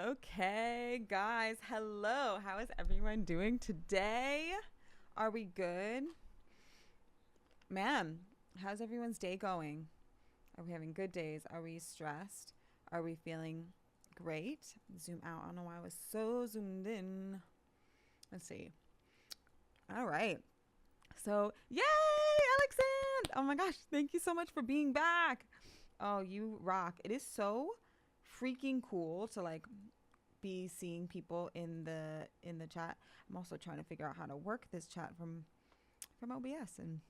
Okay, guys, hello. How is everyone doing today? Are we good? Man, how's everyone's day going? Are we having good days? Are we stressed? Are we feeling great? Zoom out. I don't know why I was so zoomed in. Let's see. All right. So, yay, Alexand! Oh my gosh, thank you so much for being back. Oh, you rock. It is so freaking cool to be seeing people in the chat. I'm also trying to figure out how to work this chat from OBS, and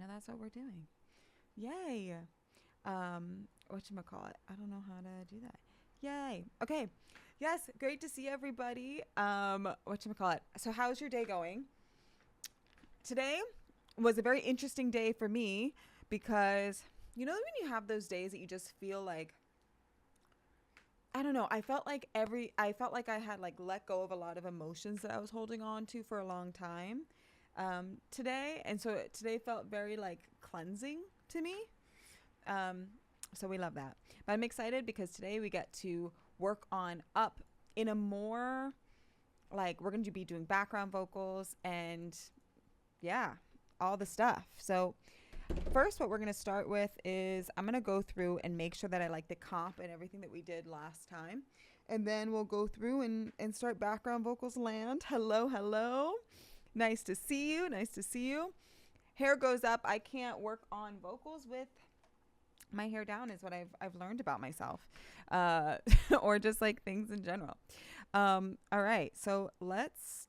that's what we're doing. Yay. Whatchamacallit? I don't know how to do that. Yay. Okay. Yes, great to see everybody. Whatchamacallit? So how's your day going? Today was a very interesting day for me because when you have those days that you just feel like, I don't know, I felt like I had let go of a lot of emotions that I was holding on to for a long time today. And so today felt very cleansing to me. So we love that. But I'm excited because today we get to work on up in a more we're going to be doing background vocals and yeah, all the stuff. So first, what we're going to start with is I'm going to go through and make sure that I like the comp and everything that we did last time. And then we'll go through and start background vocals land. Hello, hello. Nice to see you. Nice to see you. Hair goes up. I can't work on vocals with my hair down is what I've learned about myself. Or just things in general. All right. So let's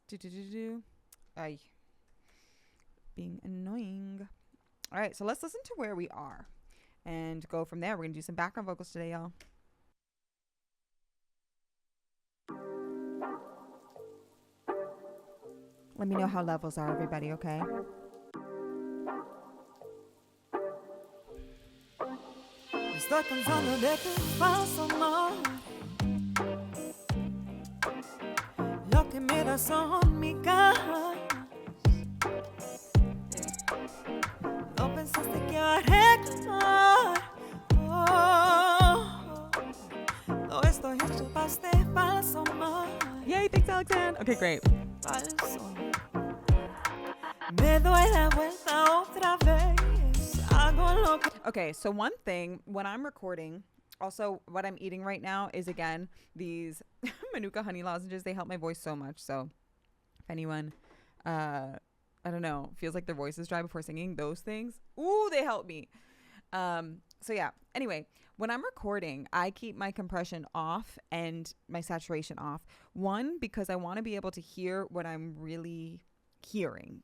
being annoying. All right, so let's listen to where we are and go from there. We're going to do some background vocals today, y'all. Let me know how levels are, everybody, okay? Estoy cansado de tu falso amor. Lo que me das son migajas. No pensaste que iba a reclamar. Todo esto hecho para este falso amor. Yay, thanks, Alexand. Okay, great. Falso. Me doy la vuelta otra vez. Hago lo que... Okay, so one thing when I'm recording, also what I'm eating right now is again these Manuka honey lozenges. They help my voice so much. So if anyone I don't know, feels like their voice is dry before singing, those things, ooh, they help me. So yeah, anyway, when I'm recording, I keep my compression off and my saturation off. One, because I want to be able to hear what I'm really hearing,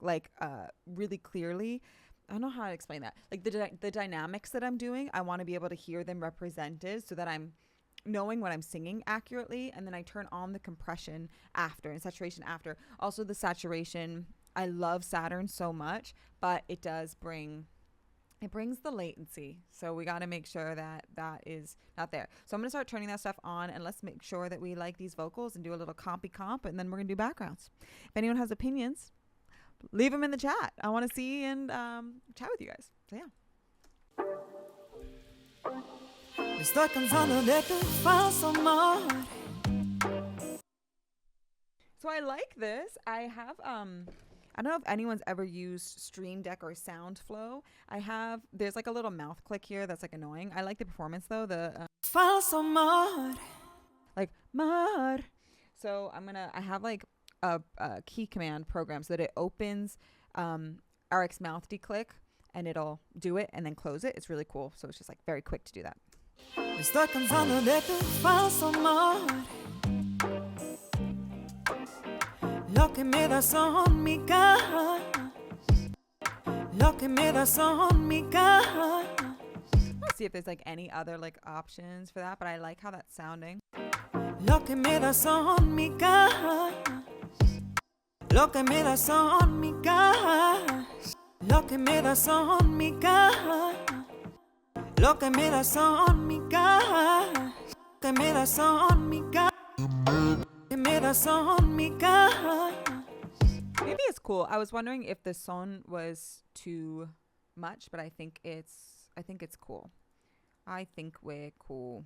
really clearly. I don't know how to explain that. The dynamics that I'm doing, I want to be able to hear them represented so that I'm knowing what I'm singing accurately. And then I turn on the compression after and saturation after. Also the saturation, I love Saturn so much, but it brings the latency. So we got to make sure that is not there. So I'm going to start turning that stuff on, and let's make sure that we like these vocals and do a little compy comp, and then we're going to do backgrounds. If anyone has opinions, leave them in the chat. I want to see and chat with you guys. So yeah. Estoy cansado de tu falso amor. So I like this. I have I don't know if anyone's ever used Stream Deck or SoundFlow. There's a little mouth click here that's annoying. I like the performance though. The Falso amor. Mar. So I have a key command program so that it opens RX mouth declick and it'll do it and then close it. It's really cool. So it's just very quick to do that. Estoy cansado de tu falso amor. Lo que me das son migajas. Lo que me das son migajas. Let's see if there's any other options for that, but I like how that's sounding. Lo que me das son migajas. Lo que me das son migajas. Lo que me das son migajas. Lo que me das son migajas. Lo que me das son migajas. Maybe it's cool. I was wondering if the son was too much, but I think it's cool. I think we're cool.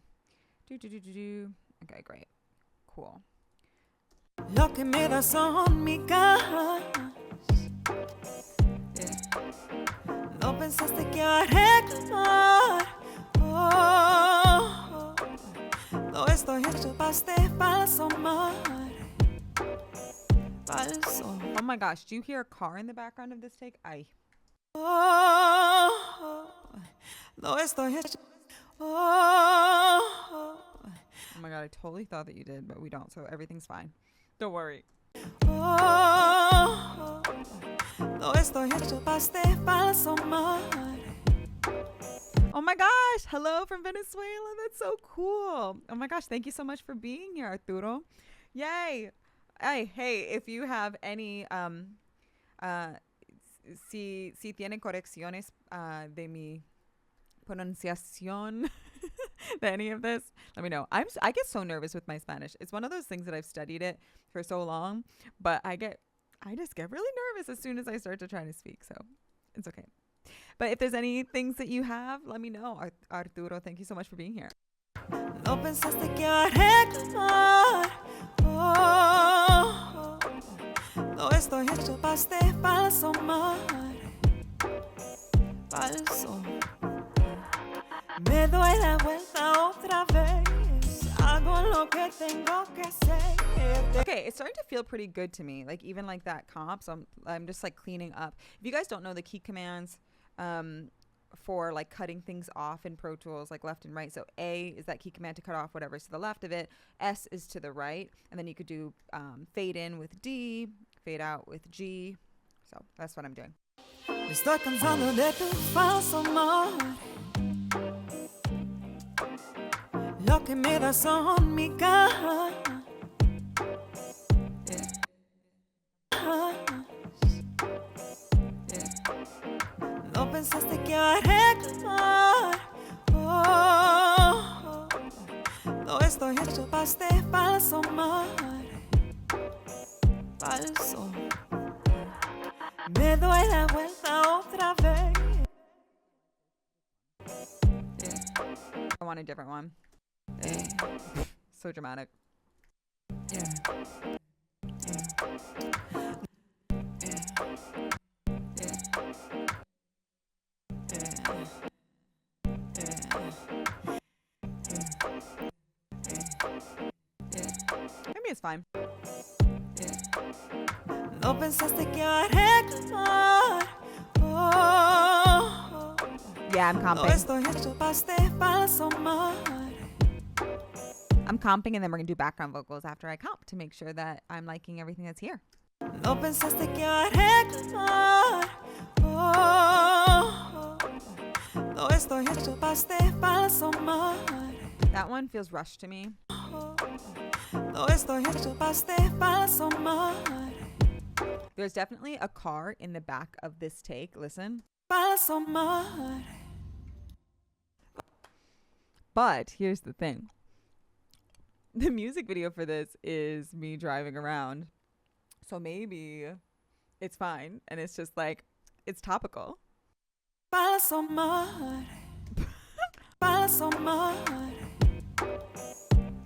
Okay, great. cool. Lo que me das son migajas. No pensaste que arreglar. Oh, no estoy hecho para este falso amor. Falso. Oh my gosh, do you hear a car in the background of this take? Oh, no estoy hecho. Oh my god, I totally thought that you did, but we don't, so everything's fine. Don't worry. Oh, no estoy hecho para este falso amor. Oh my gosh, hello from Venezuela. That's so cool. Oh my gosh, thank you so much for being here, Arturo. Yay. Hey, if you have any si tienen correcciones de mi pronunciación de any of this, let me know. I get so nervous with my Spanish. It's one of those things that I've studied it for so long, but I just get really nervous as soon as I start to try to speak, so it's okay. But if there's any things that you have, let me know. Arturo, thank you so much for being here. No pensaste que arreglar. Oh, no estoy hecho para este falso amor. Falso. Me doy la vuelta otra vez. Hago lo que tengo que hacer. Okay, it's starting to feel pretty good to me. Like even like that comp. So I'm just like cleaning up. If you guys don't know the key commands for like cutting things off in Pro Tools, like left and right. So A is that key command to cut off whatever's to the left of it. S is to the right. And then you could do fade in with D, fade out with G. So that's what I'm doing. Estoy cansado de tu falso amor. Lo que me das son migajas. No pensaste que arreglar. Oh, no estoy hecho para este falso amor. Falso. Me doy la vuelta otra vez. I want a different one. So dramatic. Maybe it's fine. No pensaste que arreglar. Oh, yeah, I'm no comping. estoy hecho para este falso amor. I'm comping and then we're going to do background vocals after I comp to make sure that I'm liking everything that's here. No pensaste que arreglar. Oh, no estoy hecho para este falso amor. That one feels rushed to me. No estoy hecho para este falso amor. There's definitely a car in the back of this take. Listen. Falso amor. But here's the thing. The music video for this is me driving around. So maybe it's fine. And it's just like, it's topical. Falso amor. Falso amor.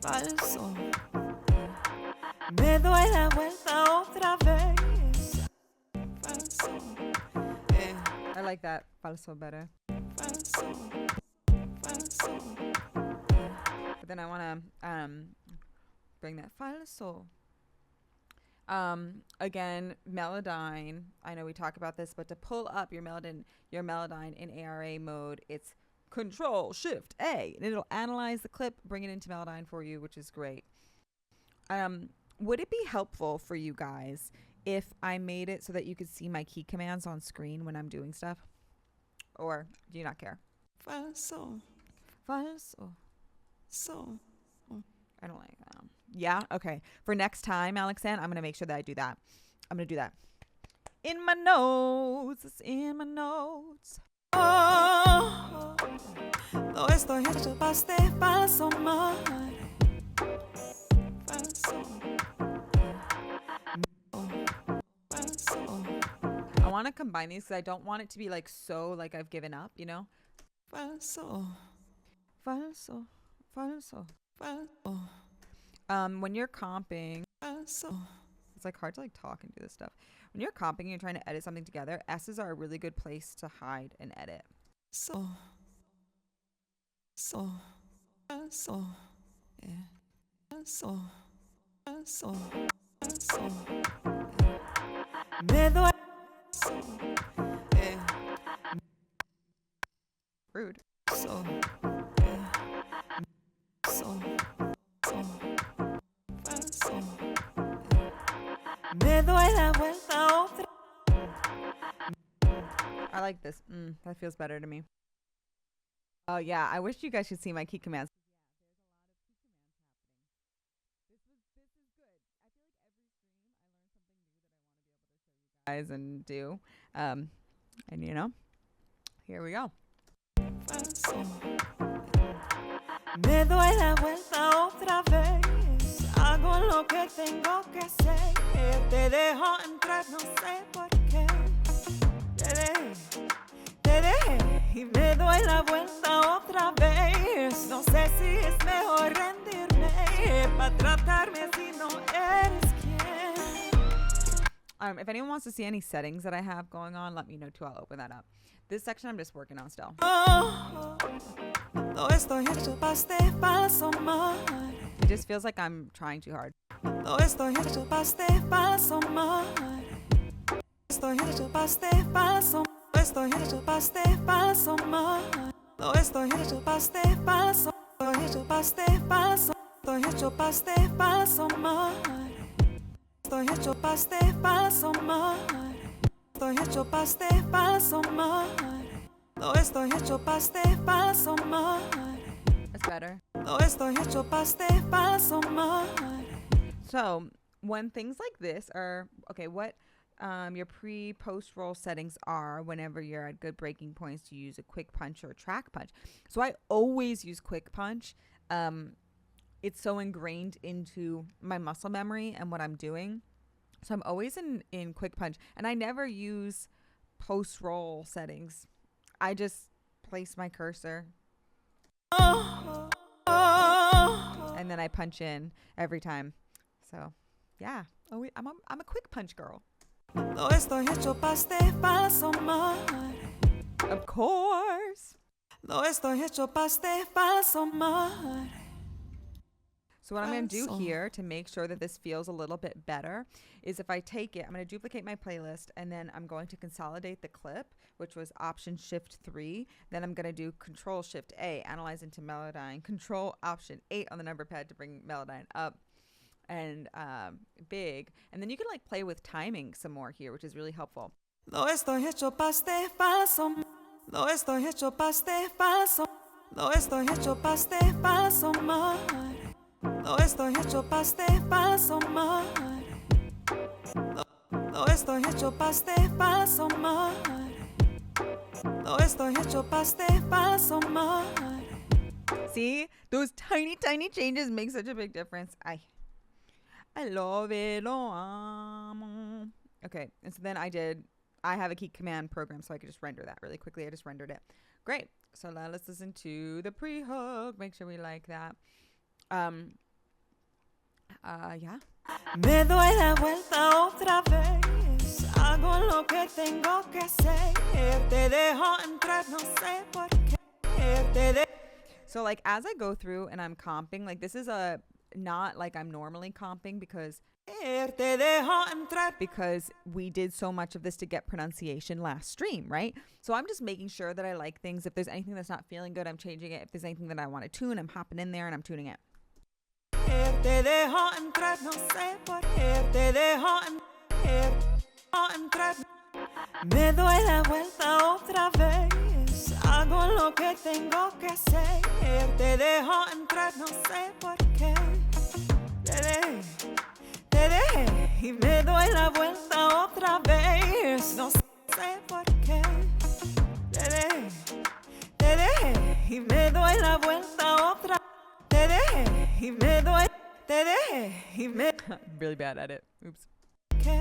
Falso. Me doy la vuelta otra vez. Falso. I like that falso better. Falso. Falso. But then I want to bring that falso. Again, Melodyne. I know we talk about this, but to pull up your Melodyne in ARA mode, it's Control-Shift-A, and it'll analyze the clip, bring it into Melodyne for you, which is great. Would it be helpful for you guys if I made it so that you could see my key commands on screen when I'm doing stuff? Or do you not care? Falso. Falso. So. I don't like that. Yeah? Okay. For next time, Alexandre, I'm going to make sure that I do that. I'm going to do that. In my notes. It's in my notes. Oh, no estoy hecho para este falso amor. Falso. Falso. I want to combine these because I don't want it to be like so like I've given up, you know? Falso. Falso. Falso. Falso. When you're comping, it's like hard to like talk and do this stuff. When you're comping and you're trying to edit something together, S's are a really good place to hide and edit. Rude. I like this. That feels better to me. Oh yeah, I wish you guys could see my key commands. Guys and do, and you know, here we go. Me doy la vuelta otra vez, hago lo que tengo que hacer, te dejo entrar, no sé por qué, te dejé y me doy la vuelta otra vez, no sé si es mejor rendirme, para tratarme si no eres quien. If anyone wants to see any settings that I have going on, let me know too, I'll open that up. This section I'm just working on still. It just feels like I'm trying too hard. That's better. So when things like this are okay, what your pre-post roll settings are whenever you're at good breaking points to use a quick punch or a track punch. So I always use quick punch. It's so ingrained into my muscle memory and what I'm doing. So I'm always in quick punch, and I never use post roll settings. I just place my cursor and then I punch in every time. So yeah, I'm a quick punch girl. Of course. So what I'm going to do here to make sure that this feels a little bit better is if I take it, I'm going to duplicate my playlist, and then I'm going to consolidate the clip, which was Option Shift 3. Then I'm going to do Control Shift A, analyze into Melodyne, Control Option 8 on the number pad to bring Melodyne up and big. And then you can like play with timing some more here, which is really helpful. No estoy hecho pa' este falso. No estoy hecho pa' este falso. No estoy hecho pa' este falso mar. No estoy hecho pa' este falso mar. No estoy hecho pa' este falso mar. No estoy hecho pa' este falso mar. See, those tiny changes make such a big difference. I love it. Okay, and so then I have a key command program, so I could just render that really quickly. I just rendered it. Great. So now let's listen to the pre-hook. Make sure we like that. Yeah. Me doy la vuelta otra vez. Hago lo que tengo que hacer. Te dejo entrar, no sé por qué. So like as I go through and I'm comping, like this is not like I'm normally comping because we did so much of this to get pronunciation last stream, right? So I'm just making sure that I like things. If there's anything that's not feeling good, I'm changing it. If there's anything that I want to tune, I'm hopping in there and I'm tuning it. Te dejo entrar, no sé por qué. Te dejo entrar. Me doy la vuelta otra vez. Hago lo que tengo que hacer. Te dejo entrar, no sé por qué. Te dejé y me doy la vuelta otra vez. No sé por qué. Te dejé y me doy la vuelta otra. Te dejé y me doy. Te dejé y me. Really bad at it. Oops. Te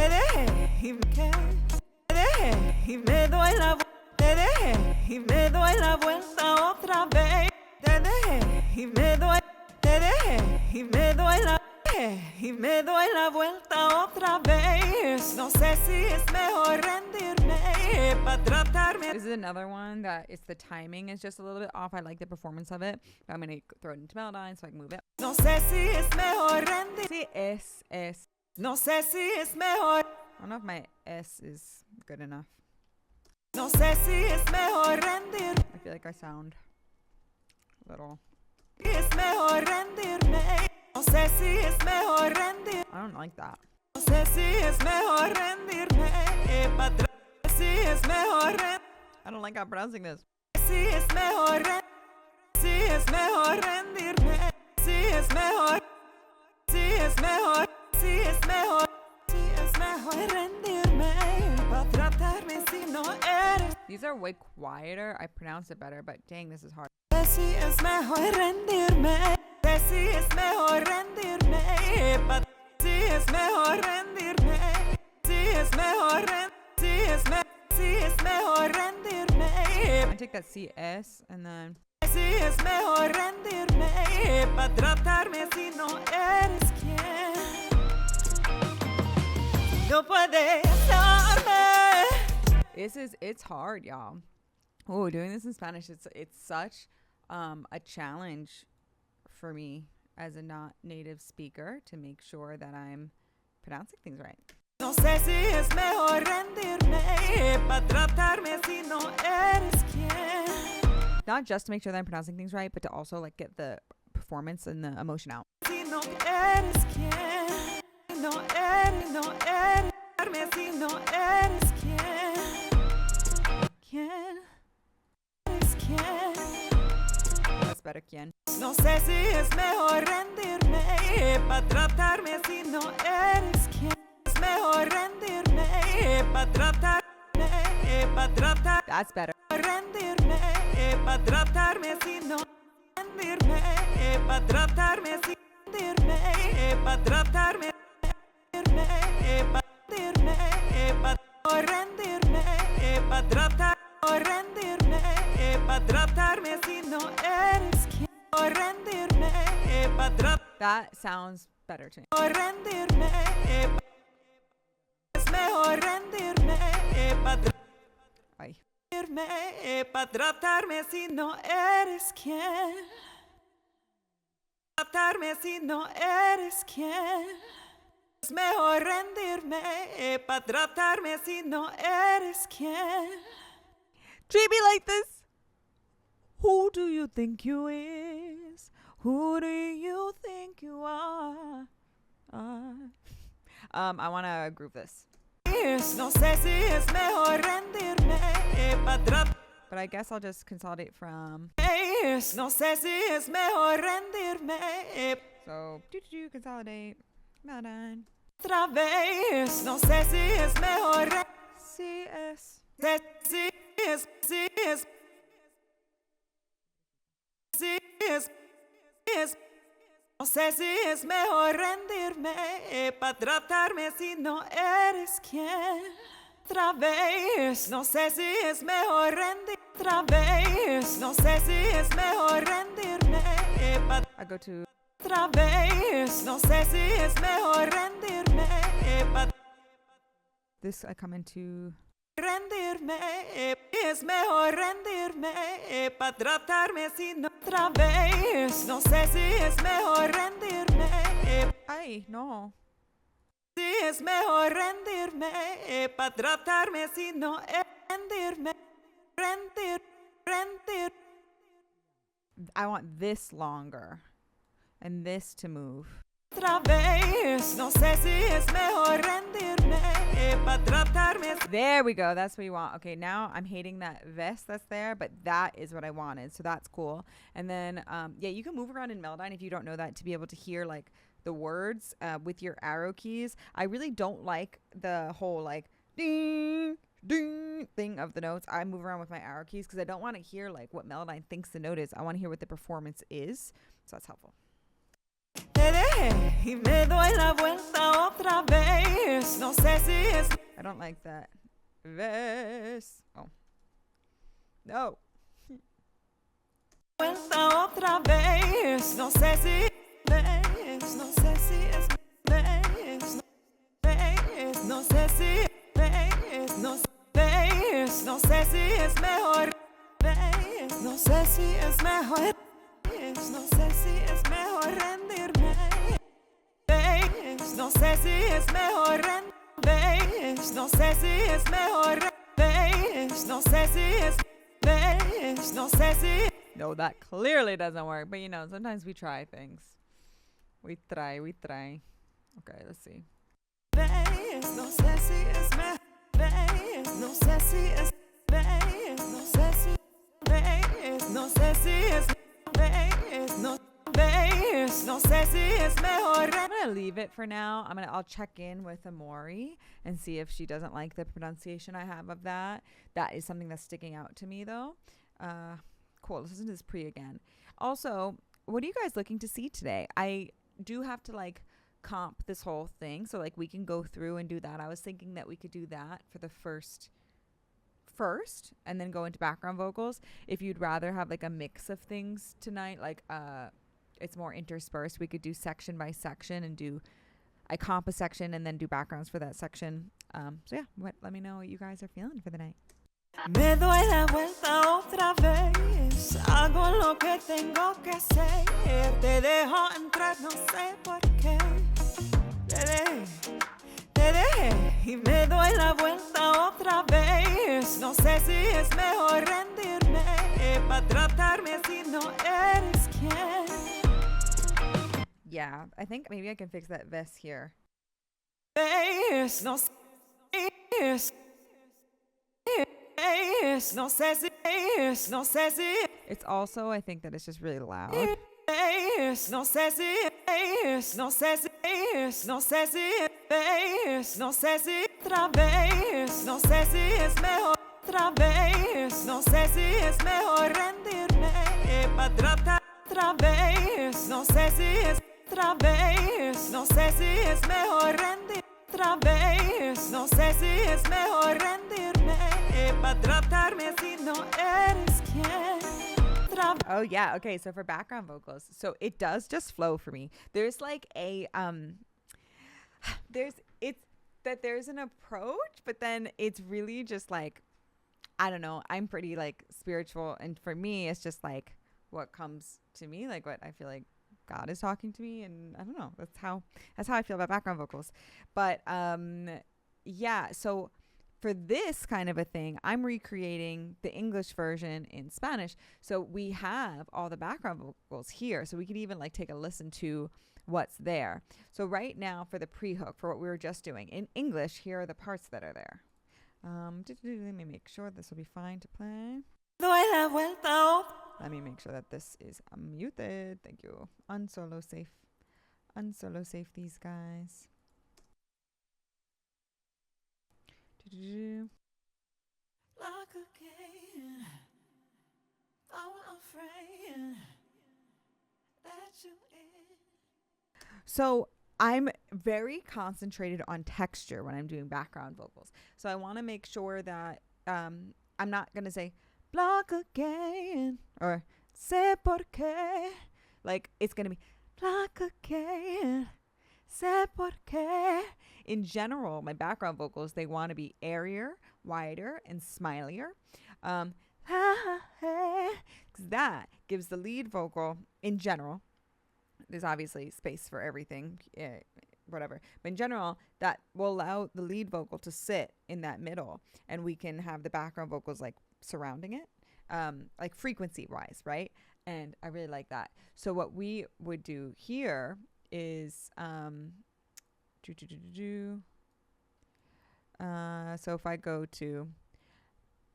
dejé y me doy la vuelta otra vez. Te dejé y me doy, te dejé y me doy la vuelta otra vez. No sé si es mejor rendirme para tratarme. This is another one that it's the timing is just a little bit off. I like the performance of it, but I'm gonna throw it into Melodyne so I can move it. No sé si es mejor rendir. Sí, es. No sé si es mejor. I don't know if my S is good enough. No sé si es mejor rendir. I feel like I sound a little. Es mejor rendirme. No sé si es mejor rendir. I don't like that. No sé si es mejor rendirme. Pa' atrás. Si es mejor rendirme. I don't like how I'm pronouncing this. Si es mejor si es mejor rendirme. Si es mejor. Si es mejor. Si es mejor. Si es mejor rendirme. Pa' tratarme si no eres. These are way quieter. I pronounce it better, but dang, this is hard. Si es mejor rendirme. Si es mejor rendirme. Si es mejor rendirme. Si es mejor si es mejor rendirme. I take that CS and then. Si es mejor rendirme. Pa' tratarme si no eres quien. No puedes darme. It's hard, y'all. Oh, doing this in Spanish, it's such a challenge for me as a not native speaker to make sure that I'm pronouncing things right. No sé si es mejor rendirme pa' tratarme si no eres quien. Not just to make sure that I'm pronouncing things right, but to also like get the performance and the emotion out. Si no eres quien. No eres. Si no eres quien. ¿Quién? Eres quien. That's better, ¿quién? No sé si es mejor rendirme pa' tratarme si no eres quien. Es mejor rendirme pa' tratarme, pa' tratar. That's better. Rendirme pa' tratarme si no rendirme pa' tratarme si rendirme pa' tratarme rendirme pa' rendirme pa' tratar rendirme pa' tratarme si no eres quien. Rendirme pa' tratar. That sounds better to me. Rendirme es mejor rendirme pa' Ay. pa' tratarme si no eres quien. Tratarme si no eres quien. Es mejor rendirme pa' tratarme si no eres quien. Treat me like this. Who do you think you is? Who do you think you are? I want to groove this. No sé si es mejor rendirme pa' tratar. But I guess I'll just consolidate from. No sé si es mejor rendirme. So, consolidate. Melodyne. Otra vez. No sé si es mejor CS. No sé si es mejor rendirme pa' tratarme si no eres quien. Otra vez. No sé si es mejor rendir. Otra vez. No sé si es mejor rendirme pa' I go to. otra vez. No sé si es mejor rendirme pa' This I come into. rendirme. Es mejor rendirme pa' tratarme si no otra vez. No sé si es mejor rendirme. Ay, no. Si es mejor rendirme pa' tratarme si no rendirme. Rendir. I want this longer and this to move. Otra vez. No sé si es mejor rendirme pa' tratarme. There we go. That's what you want. Okay, now I'm hating that vest that's there, but that is what I wanted. So that's cool. And then, yeah, you can move around in Melodyne if you don't know that to be able to hear like the words with your arrow keys. I really don't like the whole like ding, ding thing of the notes. I move around with my arrow keys because I don't want to hear like what Melodyne thinks the note is. I want to hear what the performance is. So that's helpful. Te dejé y me doy la vuelta otra vez. No sé si es. I don't like that. Vest. Oh. No. vuelta otra vez. No sé si ves, no sé si es ves, no ves, no sé si ves, no ves, no sé si es mejor ves, no sé si es mejor ves, no sé si es mejor rendirme ves, no sé si es mejor ves, no sé si es mejor ves, no sé si es ves, no sé si. No, that clearly doesn't work. But you know, sometimes we try things. We try. Okay, let's see. Ves, no sé si es ves, no sé si es ves, no sé si ves, no sé si es ves, no ves, no sé si es mejor. I'm gonna leave it for now. I'll check in with Amori and see if she doesn't like the pronunciation I have of that. That is something that's sticking out to me though. Cool. Let's listen to this pre again. Also, what are you guys looking to see today? I do have to like comp this whole thing, so like we can go through and do that. I was thinking that we could do that for the first and then go into background vocals. If you'd rather have like a mix of things tonight, like it's more interspersed, we could do section by section and do I comp a section and then do backgrounds for that section. So yeah, let me know what you guys are feeling for the night. Me doy la vuelta otra vez, hago lo que tengo que hacer, te dejo entrar, no sé por qué, te dejé, y me doy la vuelta otra vez, no sé si es mejor rendirme, para tratarme si no eres quien. Yeah, I think maybe I can fix that vest here. Ves, no sé si es. No sé si no sé si It's also, I think that it's just really loud. no sé si no sé si no sé si no sé si otra vez, no sé si es mejor otra vez, no sé si es mejor rendirme para tratar otra vez, no sé si es otra vez, no sé si es mejor rendir otra vez, no sé si es mejor rendirme para tratarme si no eres quien. Oh yeah, okay, so for background vocals, so it does just flow for me. There's like a there's an approach, but then it's really just like, I don't know, I'm pretty like spiritual, and for me it's just like what comes to me, like what I feel like God is talking to me, and I don't know, that's how I feel about background vocals. But yeah, so for this kind of a thing, I'm recreating the English version in Spanish. So we have all the background vocals here. So we can even like take a listen to what's there. So right now for the pre-hook, for what we were just doing in English, here are the parts that are there. Let me make sure this will be fine to play. Let me make sure that this is muted. Thank you. Unsolo safe these guys. Like again, I'm afraid that you in. So I'm very concentrated on texture when I'm doing background vocals. So I want to make sure that I'm not going to say block again or sé por qué. Like it's going to be block again, sé por qué. In general, my background vocals, they want to be airier, wider, and smilier. Because that gives the lead vocal, in general, there's obviously space for everything, whatever. But in general, that will allow the lead vocal to sit in that middle, and we can have the background vocals like surrounding it, like frequency wise, right? And I really like that. So what we would do here is so if I go to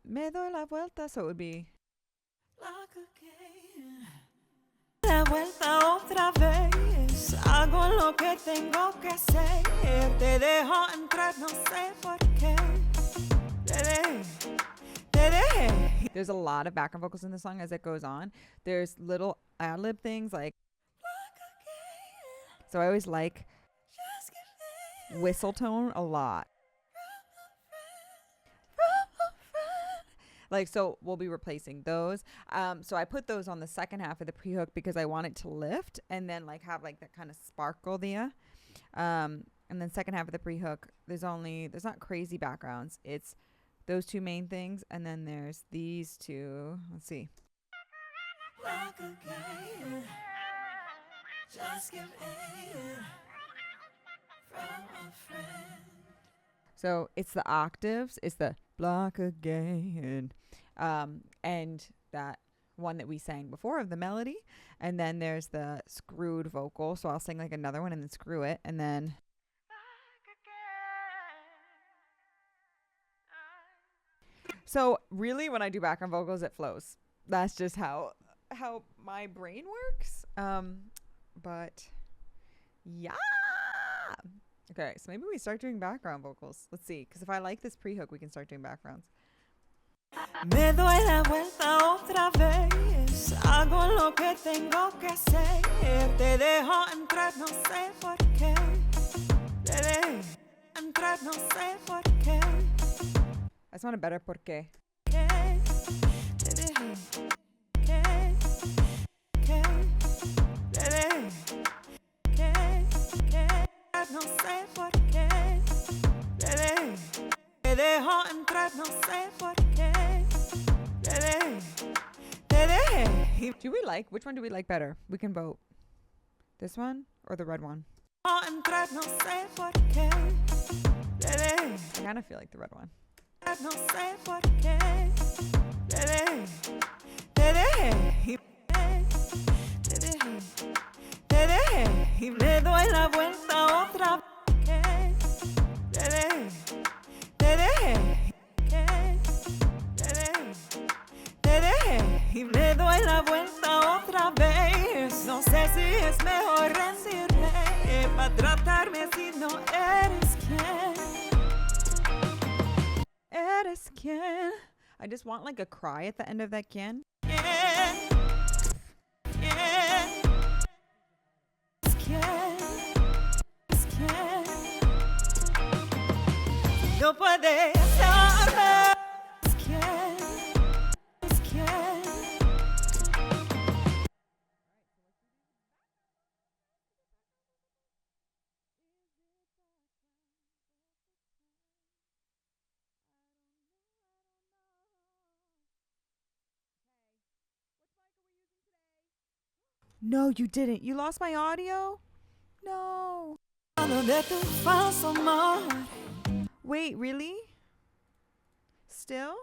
me doy la vuelta, so it would be La vuelta otra vez, hago lo que tengo que hacer, te dejo entrar, no sé por qué, te dejé. There's a lot of background vocals in the song as it goes on. There's little ad-lib things like, so I always like whistle tone a lot. Like, so we'll be replacing those. So I put those on the second half of the pre-hook because I want it to lift and then like have like that kind of sparkle there. And then second half of the pre-hook, there's not crazy backgrounds. It's those two main things, and then there's these two. Let's see. So it's the octaves. It's the block again, and that one that we sang before of the melody, and then there's the screwed vocal. So I'll sing like another one and then screw it, and then. So really, when I do background vocals, it flows. That's just how my brain works. But yeah. Okay, so maybe we start doing background vocals. Let's see, because if I like this pre-hook, we can start doing backgrounds. Me doy la vuelta otra vez, hago lo que tengo que hacer, te dejo entrar, no sé por qué, te dejo entrar, no sé por qué. I just want a better por qué. Te dejo, te dejo, no sé por qué, te dejo entrar, no sé por qué, te dejo. Do we like, which one do we like better? We can vote. This one or the red one? Entrar, no sé por qué, I kind of feel like the red one. no sé por qué, te dejo, te dejo, te dejo, y le doy la vuelta otra vez, te dejo, te dejo, te dejo, y le doy la vuelta otra vez. No sé si es mejor rendirme para tratarme si no eres quien. Eres quien. I just want like a cry at the end of that quien. Yeah. Yeah. No puedes saber. No, you didn't. You lost my audio? No. Wait, really? Still?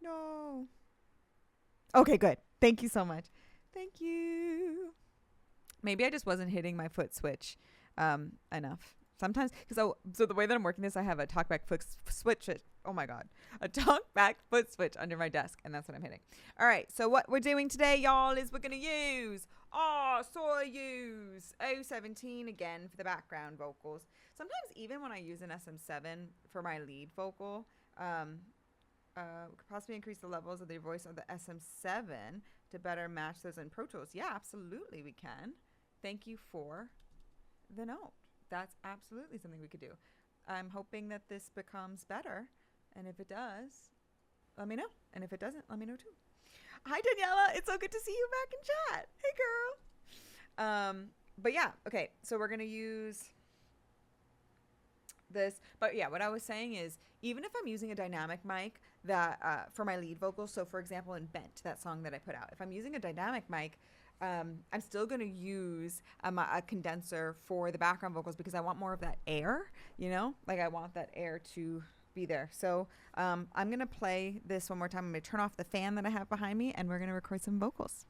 No. Okay, good. Thank you so much. Thank you. Maybe I just wasn't hitting my foot switch enough. Sometimes, because so the way that I'm working this, I have a talkback foot switch. Oh my God, a talkback foot switch under my desk, and that's what I'm hitting. All right, so what we're doing today, y'all, is we're gonna use use 017 again for the background vocals. Sometimes even when I use an SM7 for my lead vocal, could possibly increase the levels of the voice of the SM7 to better match those in Pro Tools. Yeah, absolutely, we can. Thank you for the note. That's absolutely something we could do. I'm hoping that this becomes better. And if it does, let me know. And if it doesn't, let me know too. Hi, Daniela. It's so good to see you back in chat. Hey, girl. But yeah, okay. So we're going to use this. But yeah, what I was saying is, even if I'm using a dynamic mic that for my lead vocals, so for example, in Bent, that song that I put out, if I'm using a dynamic mic, I'm still going to use a condenser for the background vocals because I want more of that air, you know, like I want that air to be there. So I'm going to play this one more time. I'm going to turn off the fan that I have behind me and we're going to record some vocals.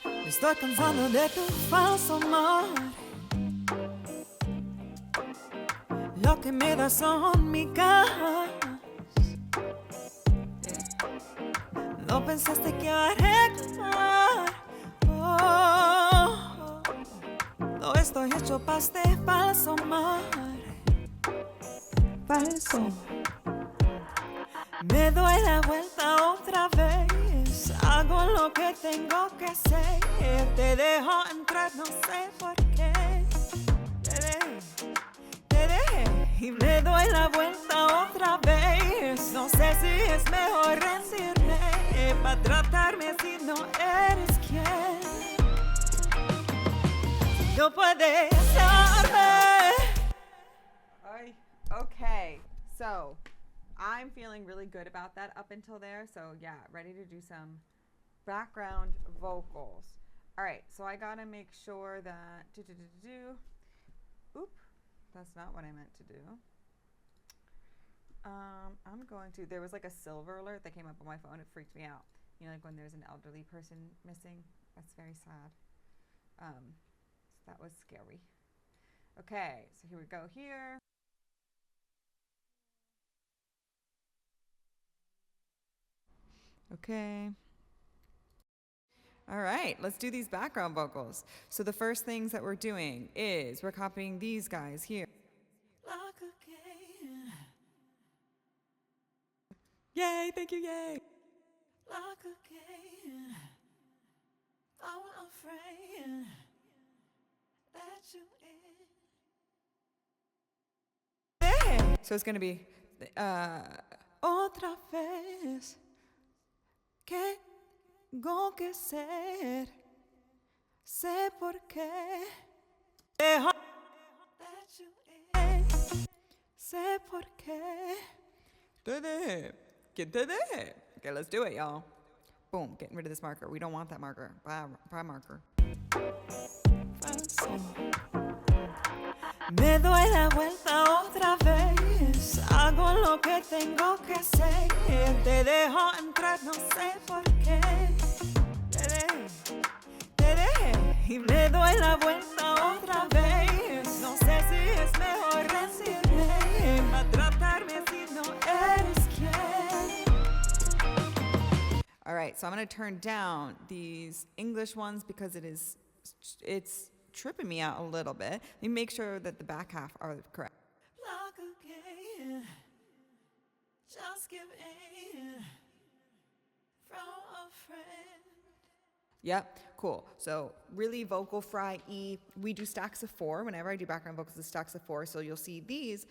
Estoy cansado de tu falso amor. Lo que me das son migajas. No pensaste que arreglar. Oh, no estoy hecho para este falso amor. Falso. Me doy la vuelta otra vez. Hago lo que tengo que hacer. Te dejo entrar, no sé por qué. Te dejo. y me doy la vuelta otra vez. No sé si es mejor rendirme para tratarme si no eres quien. No puedes darme. Okay, so I'm feeling really good about that up until there. So yeah, ready to do some background vocals. All right, so I gotta make sure that Oop, that's not what I meant to do. I'm going to. There was like a silver alert that came up on my phone. It freaked me out. You know, like when there's an elderly person missing. That's very sad. So that was scary. Okay, so here we go. Here. Okay. All right, let's do these background vocals. So the first things that we're doing is we're copying these guys here. Like a game. Yay, thank you, yay. Like a game. I'm afraid that you in. So it's going to be Otra vez. Que tengo que ser. Sé por qué. Dejo that you in. Sé por qué. te dejé. ¿Quién te dejé? Okay, let's do it, y'all. Boom, getting rid of this marker. We don't want that marker. Bye marker. Me doy la vuelta otra vez. Hago lo que tengo que hacer. Te dejo entrar, no sé por qué. Te dejé y me doy la vuelta otra vez. No sé si es mejor rendirme para tratarme si no eres quien. All right, so I'm going to turn down these English ones because it's tripping me out a little bit. Let me make sure that the back half are correct. Like a game, just give in from a friend. Yep, cool. So really vocal fry E. We do stacks of 4. Whenever I do background vocals, it's stacks of 4. So you'll see these,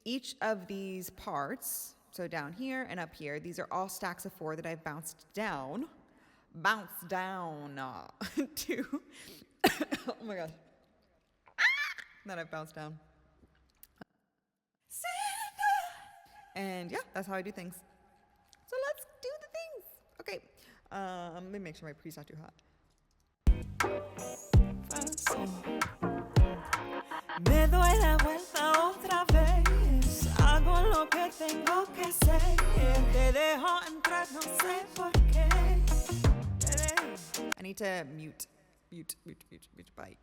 each of these parts, so down here and up here, these are all stacks of 4 that I've bounced down to, oh my gosh, that I've bounced down. And yeah, that's how I do things. So let's do the things. Okay, let me make sure my pre's not too hot. Me doy la vuelta otra vez. Hago lo que tengo que hacer. Te dejo entrar, no sé por qué. I need to mute, bite.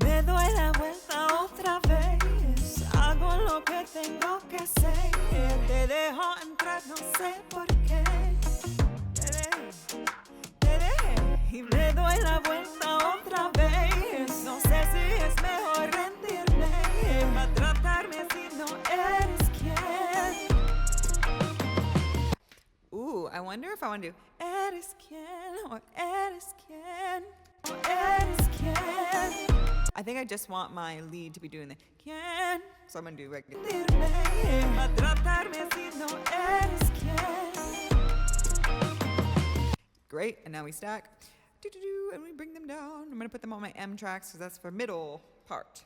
Me doy la vuelta otra vez. Hago lo que tengo que hacer. Te dejo entrar, no sé por qué. Te dejé y me doy la vuelta otra vez. No sé si es mejor rendirme para tratarme si no eres quien. Ooh, I wonder if I want to do Eres quien o eres quien o eres quien. I think I just want my lead to be doing the can. So I'm going to do regular. Pa tratarme si no eres quien. Great, and now we stack. And we bring them down. I'm going to put them on my M tracks because that's for middle part.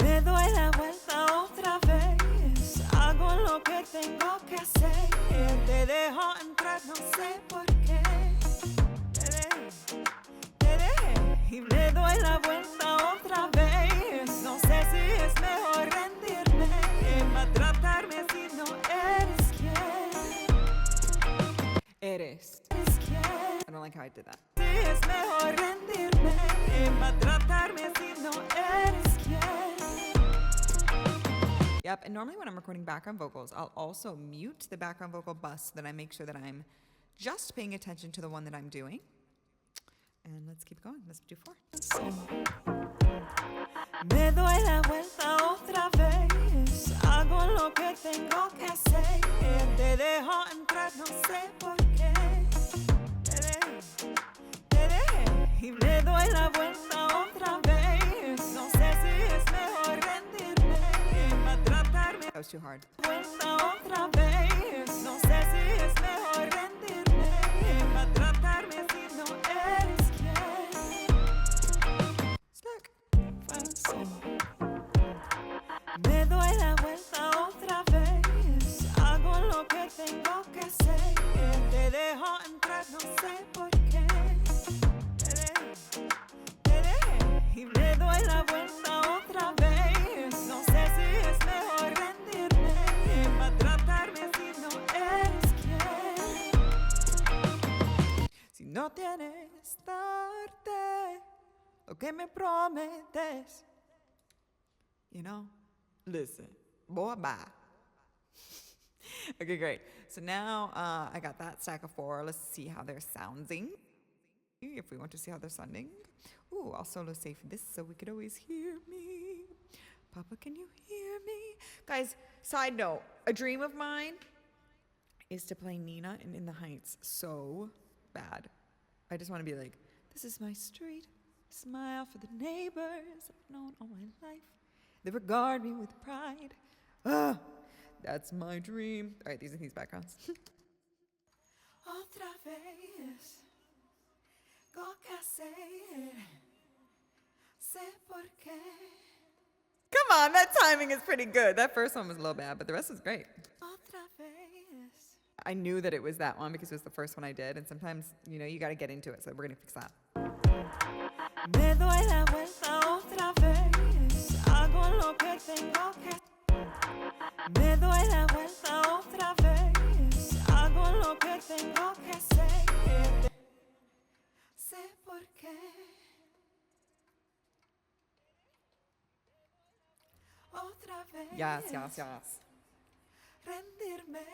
Me doy la vuelta otra vez. Hago lo que tengo que hacer. Te dejo entrar, no sé por qué. Te dejé y me doy la vuelta otra vez. No sé si es mejor rendirme para tratarme si no eres quien. Eres. Eres quien. I don't like how I did that. Si es mejor rendirme para tratarme si no eres quien. Yep, and normally when I'm recording background vocals, I'll also mute the background vocal bus so that I make sure that I'm just paying attention to the one that I'm doing. And let's keep going. Let's do 4. Me doy la vuelta otra vez. Hago lo que tengo que hacer. Te dejo entrar, no sé por qué. Te dejé y me doy la vuelta was too hard. Vuelta otra vez, no sé si es mejor rendirme, maltratarme si no eres quien. Stuck. Fácil. Me doy la vuelta otra vez, hago lo que tengo que hacer, te dejo entrar, no sé por qué. Te dejé y me doy la vuelta otra vez, no sé si es mejor rendirme, maltratarme si no eres quien. Si no tienes darte lo que me prometes, you know, listen, boy, bye. Okay, great. So now I got that stack of 4. Let's see how they're sounding. If we want to see how they're sounding. Ooh, I'll solo save this so we could always hear me. Papa, can you hear me? Guys, side note, a dream of mine is to play Nina in the Heights so bad. I just want to be like, this is my street. Smile for the neighbors I've known all my life. They regard me with pride. Ah, that's my dream. All right, these are these backgrounds. Otra vez, go que hacer, sé por qué. Come on, that timing is pretty good. That first one was a little bad, but the rest was great. Otra vez. I knew that it was that one because it was the first one I did, and sometimes, you know, you got to get into it, so we're going to fix that. Me doy la vuelta otra vez, hago lo que tengo que. Me doy la vuelta otra vez, hago lo que tengo que hacer. Sé por qué. Otra vez. Yes, yes, yes. Rendirme.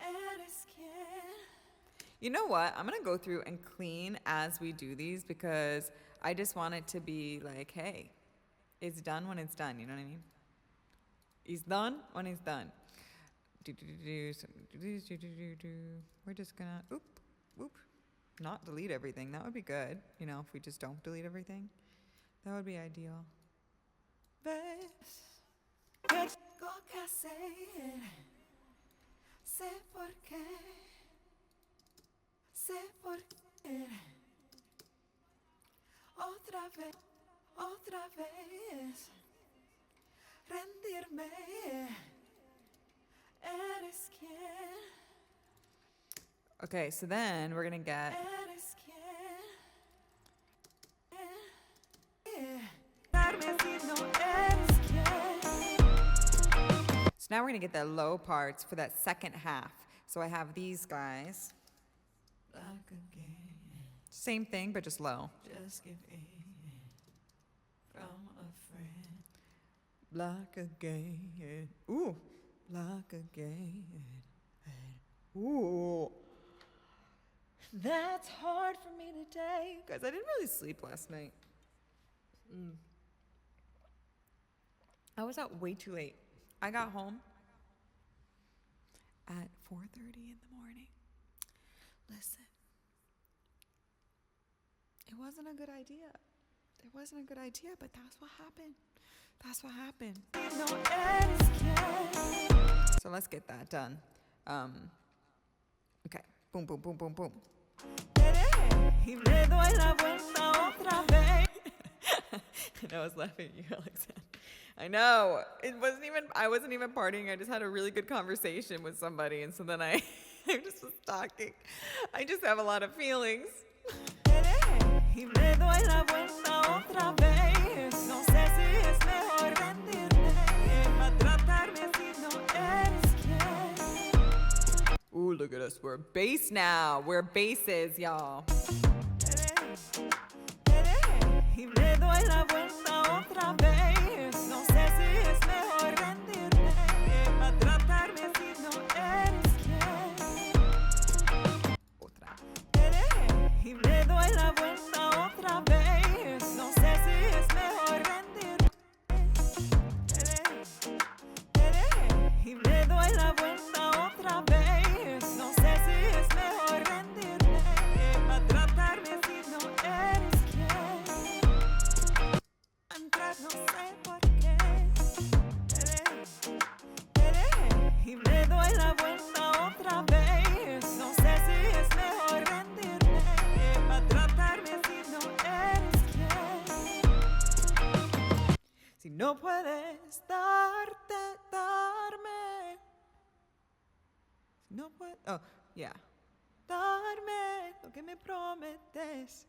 Eres quien. You know what? I'm going to go through and clean as we do these because I just want it to be like, hey, it's done when it's done. You know what I mean? He's done when he's done. We're just going to, not delete everything. That would be good. You know, if we just don't delete everything, that would be ideal. Ves, tengo que hacer, sé por qué, sé por qué. Otra vez, rendirme, eres quien. Okay, so then we're going to get... Eres quien. So now we're going to get the low parts for that second half. So I have these guys. Like a game, Same thing, but just low. just give in from a friend. Like a gate. Ooh. Like a gate. Ooh. That's hard for me today. Guys, I didn't really sleep last night. I was out way too late. I got home at 4:30 in the morning. Listen, it wasn't a good idea. It wasn't a good idea, but that's what happened. That's what happened. So let's get that done. Okay. Boom, boom, boom, boom, boom. And I was laughing at you, Alexander. I know. I wasn't even partying. I just had a really good conversation with somebody. And so then I just was talking. I just have a lot of feelings. Ooh, look at us. We're bass now. We're basses, y'all. Y me doy la vuelta otra vez. No sé si es mejor rendirme, maltratarme si no eres quien. Otra. Y me doy la vuelta otra vez. No sé si es mejor rendirme. Y me doy la vuelta otra vez. No sé si es mejor rendirme, maltratarme si no eres quien. Entrar no sé no puedes darme. No puedes. Oh, yeah. Darme lo que me prometes.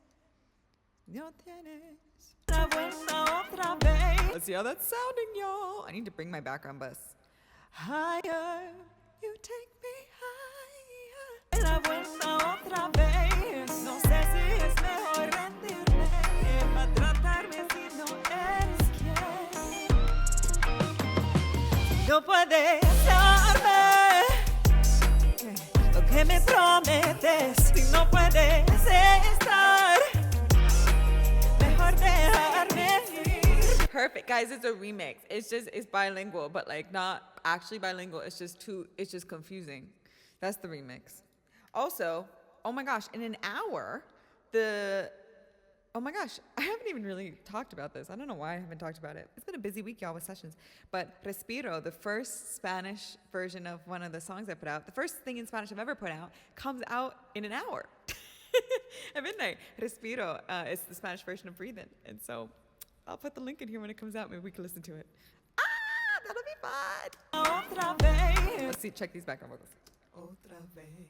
No tienes la vuelta otra vez. Let's see how that's sounding, y'all. I need to bring my background bus. Higher, you take me higher. La vuelta otra vez. No sé si es mejor rendirme para tratarme si no eres quien. No puedes darme lo que me prometes. Si no puedes estar, mejor dejarme ir. Perfect, guys. It's a remix. It's bilingual, but like not actually bilingual. It's just confusing. That's the remix. Also, oh my gosh, in an hour, oh my gosh, I haven't even really talked about this. I don't know why I haven't talked about it. It's been a busy week, y'all, with sessions. But Respiro, the first Spanish version of one of the songs I put out, the first thing in Spanish I've ever put out, comes out in an hour at midnight. Respiro is the Spanish version of Breathe In. And so I'll put the link in here when it comes out. Maybe we can listen to it. Ah, that'll be fun. Otra vez. Let's see, check these background vocals. Otra vez.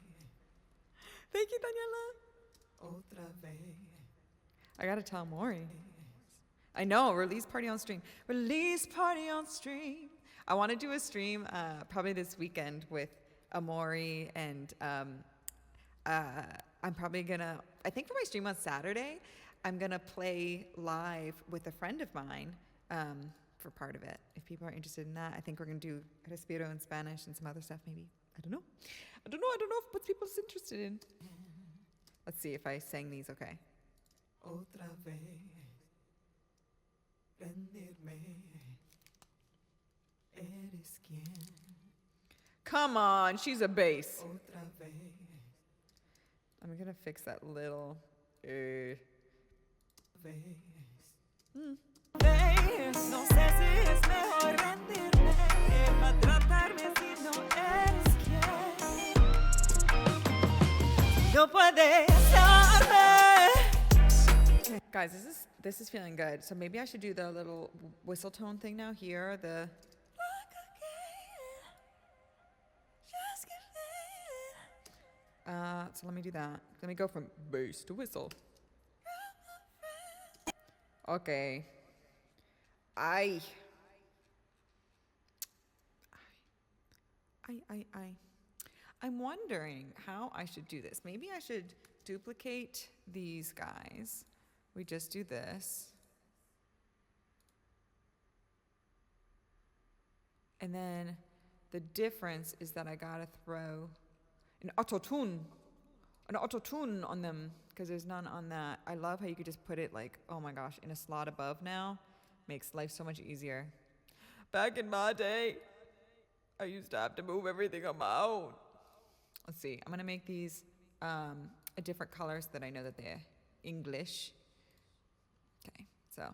Thank you, Daniela. Otra vez. I gotta tell Maury. I know, release party on stream. Release party on stream. I want to do a stream probably this weekend with Amori, and I'm probably gonna, I think for my stream on Saturday, I'm gonna play live with a friend of mine for part of it. If people are interested in that, I think we're gonna do Respiro in Spanish and some other stuff maybe. I don't know what people's interested in. Let's see if I sang these okay. Otra vez, rendirme, eres quien. Come on, she's a bass. Otra vez, I'm gonna fix that little. vez. Vez, no sé si es mejor rendirme para tratarme si no eres quien. No puedes darme. Guys, this is feeling good. So maybe I should do the little whistle tone thing now here. So let me do that. Let me go from bass to whistle. Okay. I'm wondering how I should do this. Maybe I should duplicate these guys. We just do this. And then the difference is that I gotta throw an auto-tune on them, because there's none on that. I love how you could just put it like, oh my gosh, in a slot above now. Makes life so much easier. Back in my day, I used to have to move everything on my own. Let's see, I'm gonna make these a different color so that I know that they're English. Okay, so,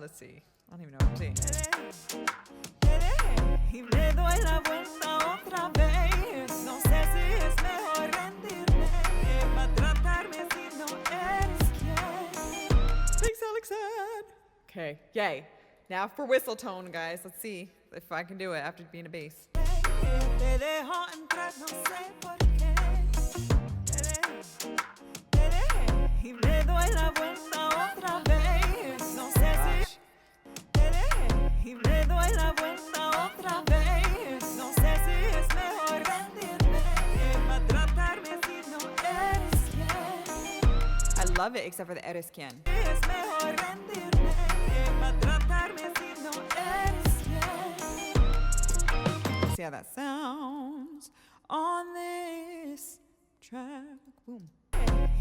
let's see. I don't even know what I'm saying. Y me doy la vuelta otra vez. No sé si es mejor rendirme para tratarme si no eres quien. Thanks, Alexan. Okay, yay. Now for whistle tone, guys. Let's see if I can do it after being a bass. Te dejo entrar, no sé por qué. Te dejé y me doy la vuelta otra vez. No sé si te dejé y me doy la vuelta otra vez. No sé si es mejor rendirme para tratarme si no eres quien. I love it, except for the eres quien. Es mejor rendirme para tratarme si no eres quien. See how that sounds on this track. Boom.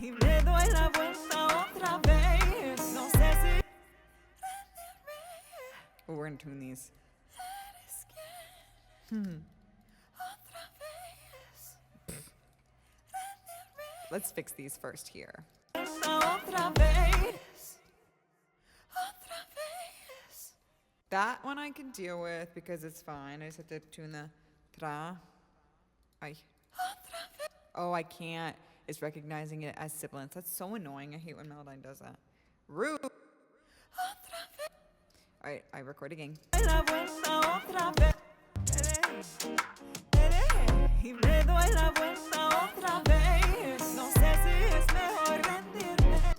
Y me doy la vuelta otra vez. No sé si rendirme. Oh, we're gonna tune these. Eres quien. Otra vez. Rendirme. Let's fix these first here. Otra vez. Otra vez. That one I can deal with because it's fine. I just have to tune the tra. Ay. Otra vez. Oh, I can't. It's recognizing it as sibilants. That's so annoying. I hate when Melodyne does that. Rude. Otra vez. All right, I record again. La vuelta otra vez. Y me doy la vuelta otra vez. No sé si es mejor rendirme.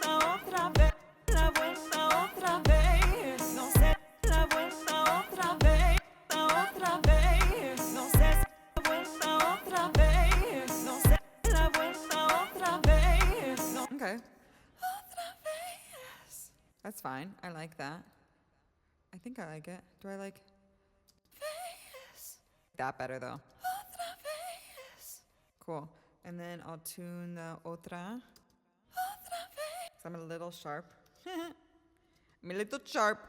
La otra vez. La vuelta otra vez. No sé. La vuelta otra vez. La otra vez. No sé. La vuelta otra vez. No sé. La vuelta otra vez. No. Okay. Otra vez. That's fine. I like that. I think I like it. Do I like that better though? Otra vez. Cool. And then I'll tune the otra. Otra vez. 'Cause I'm a little sharp. I'm a little sharp.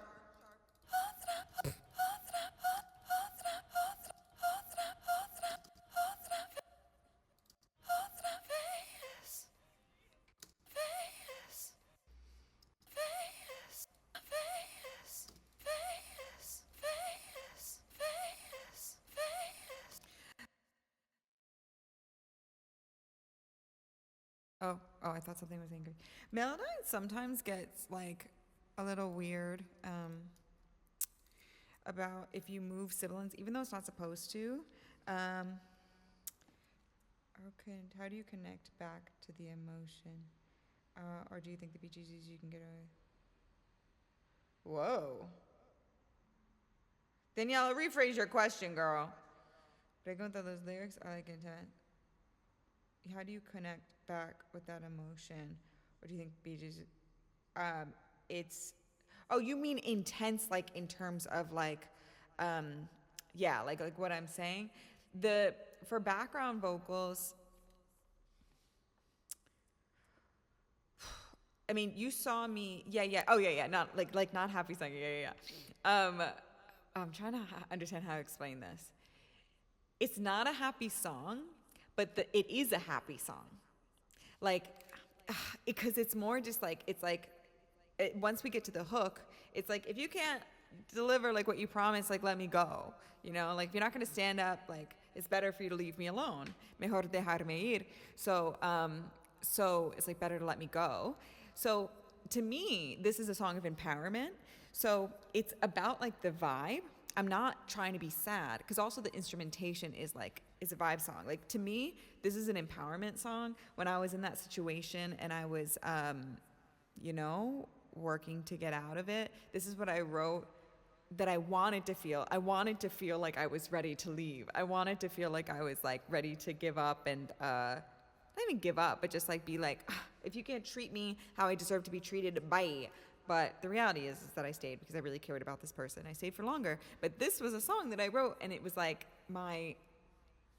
Oh, I thought something was angry. Melodyne sometimes gets like a little weird about if you move sibilants, even though it's not supposed to. Okay, how do you connect back to the emotion? Or do you think the BGGs you can get away? Whoa. Daniela, rephrase your question, girl. Pregunta those lyrics are like intent. How do you connect back with that emotion? Or do you think BGs? It's. Oh, you mean intense, like in terms of like, yeah, like what I'm saying. For background vocals, I mean, you saw me, yeah. Oh, yeah. Not like not happy song. Yeah. I'm trying to understand how to explain this. It's not a happy song, but it is a happy song. Like, because it's more just like, it's like, once we get to the hook, it's like, if you can't deliver like what you promised, like, let me go. You know, like, if you're not going to stand up, like, it's better for you to leave me alone. Mejor dejarme ir. So it's like better to let me go. So to me, this is a song of empowerment. So it's about like the vibe. I'm not trying to be sad, because also the instrumentation is a vibe song. Like, to me, this is an empowerment song. When I was in that situation and I was, working to get out of it, this is what I wrote that I wanted to feel. I wanted to feel like I was ready to leave. I wanted to feel like I was like ready to give up and, not even give up, but just like be like, if you can't treat me how I deserve to be treated, bye. But the reality is that I stayed because I really cared about this person. I stayed for longer. But this was a song that I wrote, and it was like I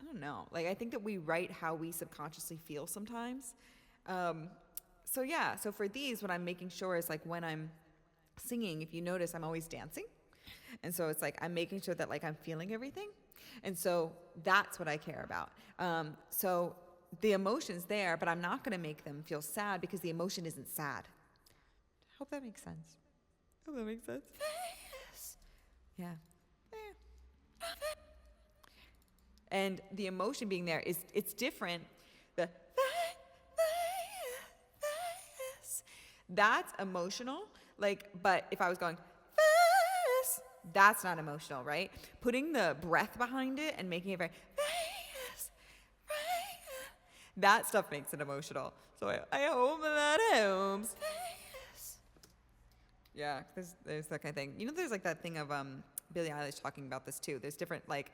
don't know. Like, I think that we write how we subconsciously feel sometimes. So for these, what I'm making sure is like when I'm singing, if you notice, I'm always dancing. And so it's like I'm making sure that like I'm feeling everything. And so that's what I care about. So the emotion's there, but I'm not going to make them feel sad because the emotion isn't sad. Hope that makes sense. Yeah. And the emotion being there it's different. That's emotional. Like, but if I was going, that's not emotional, right? Putting the breath behind it and making it very, that stuff makes it emotional. So I hope that helps. Yeah, there's that kind of thing. You know, there's like that thing of Billie Eilish talking about this too. There's different, like,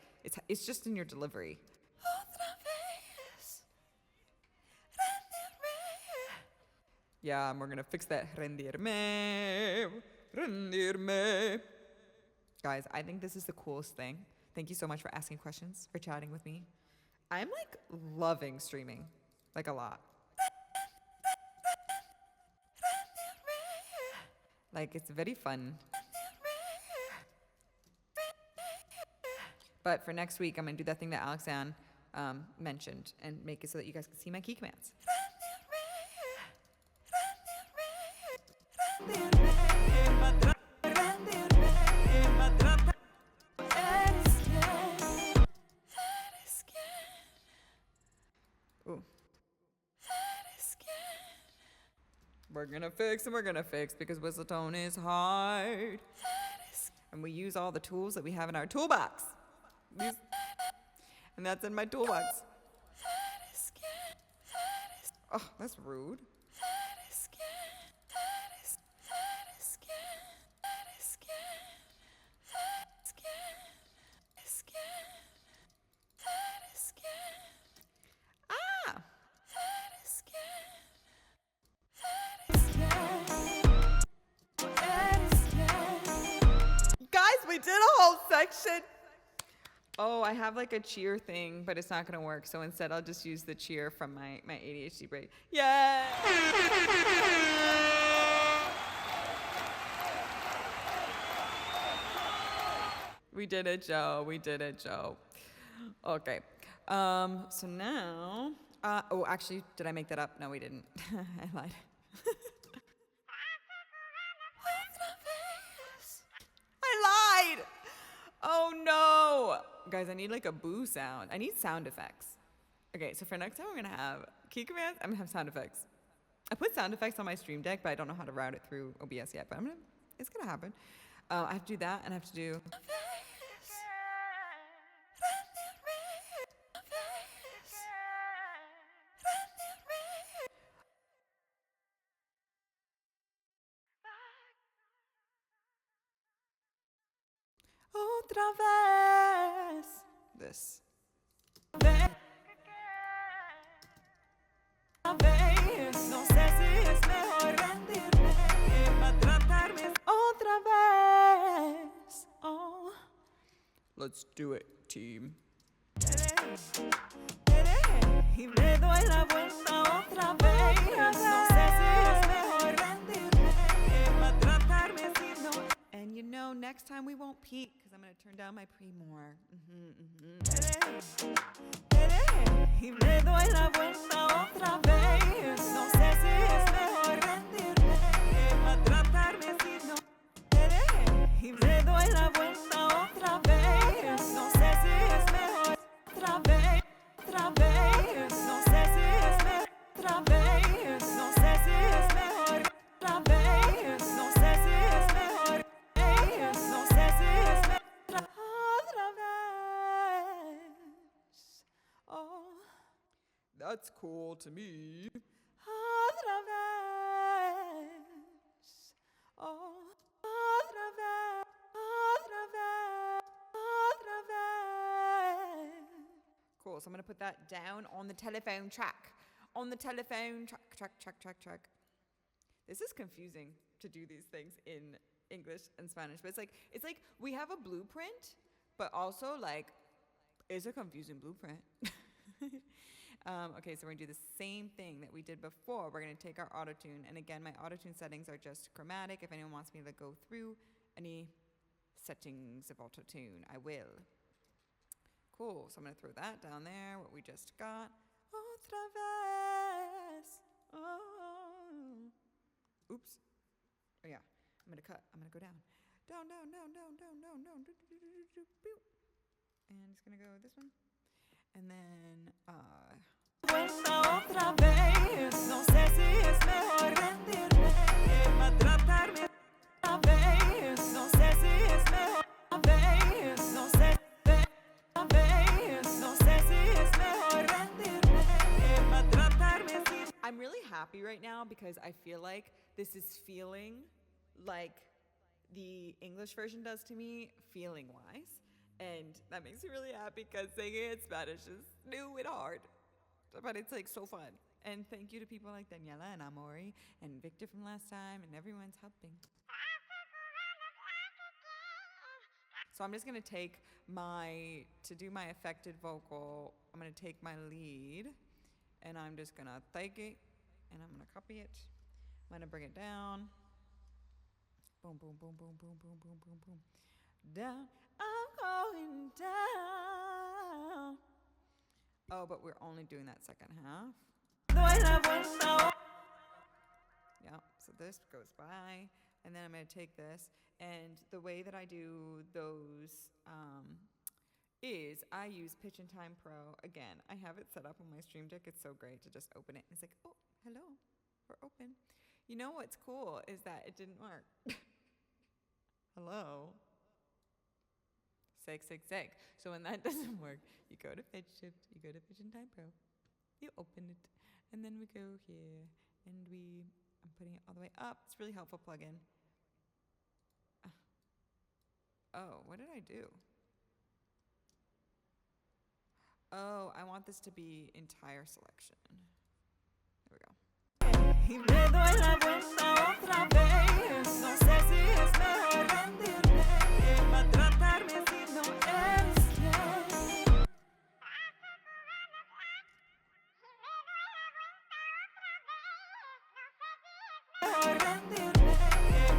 it's just in your delivery. Yeah, and we're gonna fix that. Rendirme. Guys, I think this is the coolest thing. Thank you so much for asking questions, for chatting with me. I'm like loving streaming, like a lot. Like, it's very fun. But for next week, I'm gonna do that thing that Alexanne mentioned and make it so that you guys can see my key commands. Ooh. We're gonna fix and we're gonna fix because whistle tone is hard. And we use all the tools that we have in our toolbox. And that's in my toolbox. Oh, that's rude. Ah! Guys, we did a whole section. Oh, I have like a cheer thing, but it's not gonna work. So instead, I'll just use the cheer from my ADHD break. Yay! We did it, Joe. We did it, Joe. Okay. So now, oh, actually, did I make that up? No, we didn't. I lied. I lied. Oh no, guys! I need like a boo sound. I need sound effects. Okay, so for next time, we're gonna have key commands. I'm gonna have sound effects. I put sound effects on my Stream Deck, but I don't know how to route it through OBS yet. But it's gonna happen. I have to do that, and I have to do. Otra vez. This. Otra vez. Oh. Let's do it, team. Y me doy la vuelta otra vez. No sé si es mejor rendirme que tratarme si no. And you know, next time we won't peak because I'm going to turn down my pre more. Y me doy la vuelta otra vez. No sé si es mejor rendirme que tratarme si no. Y me doy la vuelta otra vez. No sé si es mejor otra vez. Otra vez, no sé si es mejor. Otra vez, no sé si es mejor. Otra vez, no sé si es mejor. No sé si es mejor. Otra vez. Oh, that's cool to me. Otra vez. Oh, otra vez. Otra vez. Otra vez. Cool, so I'm going to put that down on the telephone track. On the telephone track. This is confusing to do these things in English and Spanish, but it's like we have a blueprint, but also like it's a confusing blueprint. Okay, so we're going to do the same thing that we did before. We're going to take our autotune, and again, my autotune settings are just chromatic. If anyone wants me to go through any settings of autotune, I will. Cool, so I'm going to throw that down there, what we just got. Otra vez. Oh. Oops. Oh, yeah. I'm going to cut. I'm going to go down. Down. And it's going to go this one. And then, otra vez. No sé si es mejor rendirme que tratarme otra vez. No sé si es mejor otra vez. No sé. I'm really happy right now because I feel like this is feeling like the English version does to me, feeling wise. And that makes me really happy because singing in Spanish is new and hard. But it's like so fun. And thank you to people like Daniela and Amori and Victor from last time, and everyone's helping. So I'm just going to take to do my affected vocal, I'm going to take my lead, and I'm just going to take it, and I'm going to copy it. I'm going to bring it down. Boom, boom, boom, boom, boom, boom, boom, boom, boom. Down. I'm going down. Oh, but we're only doing that second half. Yeah, so this goes by. And then I'm going to take this, and the way that I do those is I use Pitch and Time Pro. Again, I have it set up on my Stream Deck. It's so great to just open it. It's like, oh, hello, we're open. You know what's cool is that it didn't work. Hello? Sick. So when that doesn't work, you go to Pitch Shift, you go to Pigeon Time Pro, you open it, and then we go here, and I'm putting it all the way up. It's a really helpful plugin. Oh, what did I do? Oh, I want this to be entire selection. There we go. Y me doy la vuelta otra vez. No sé si es mejor rendirme para tratarme si no eres fiel. Mejor rendirme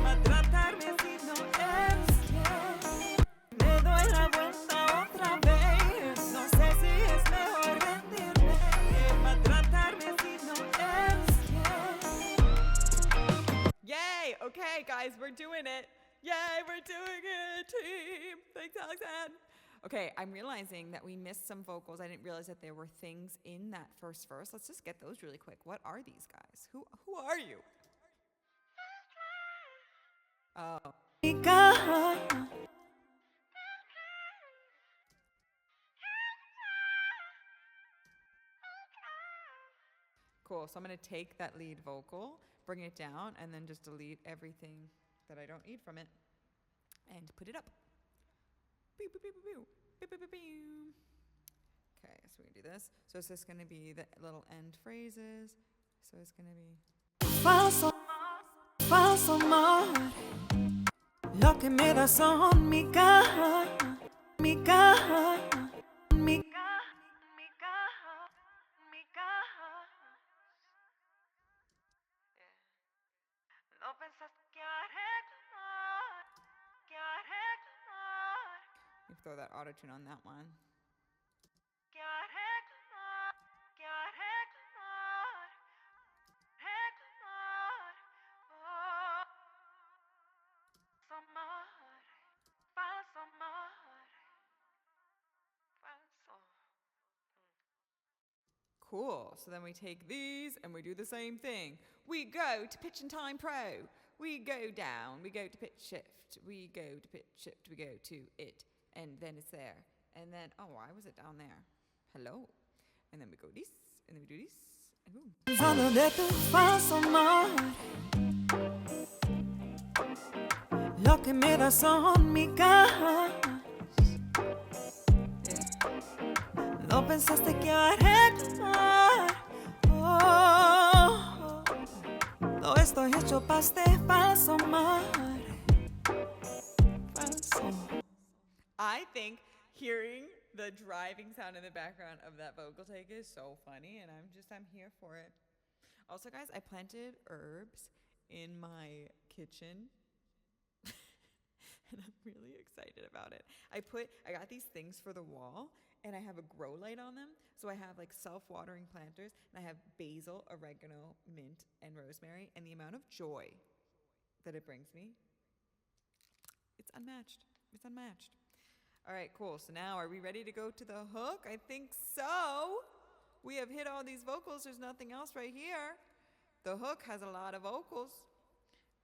para tratarme si no eres fiel. Me doy la vuelta otra vez. No sé si es mejor rendirme para tratarme si no eres fiel. Yay! Okay, guys, we're doing it. Yay, we're doing it, team. Thanks, Alexanne. Okay, I'm realizing that we missed some vocals. I didn't realize that there were things in that first verse. Let's just get those really quick. What are these guys? Who are you? Oh. Cool. So I'm going to take that lead vocal, bring it down, and then just delete everything that I don't need from it and put it up. Pew, pew, pew, pew, pew. Pew, pew, pew, pew. Okay, so we can do this. So it's just going to be the little end phrases. So it's going to be... Falso, falso amor. Lo que me das son migajas, migajas, migajas, migajas, migajas. No pensaste que arreglar, que arreglar, You throw that auto-tune on that one. que arreglar, que arreglar, arreglar. Oh, amor, falso amor, falso. Cool. So then we take these and we do the same thing. We go to Pitch and Time Pro. We go down. We go to Pitch Shift. We go to Pitch Shift. We go to it. And then it's there. And then, oh, why was it down there? Hello. And then we go this. And then we do this. And boom. Pensando de tu falso amor. Lo que me das son migajas. No pensaste que arreglar. Oh, todo esto hecho para este falso amor. Falso. I think hearing the driving sound in the background of that vocal take is so funny, and I'm here for it. Also, guys, I planted herbs in my kitchen, and I'm really excited about it. I got these things for the wall, and I have a grow light on them. So I have like self-watering planters, and I have basil, oregano, mint, and rosemary, and the amount of joy that it brings me, it's unmatched. It's unmatched. All right, cool. So now are we ready to go to the hook? I think so. We have hit all these vocals. There's nothing else right here. The hook has a lot of vocals.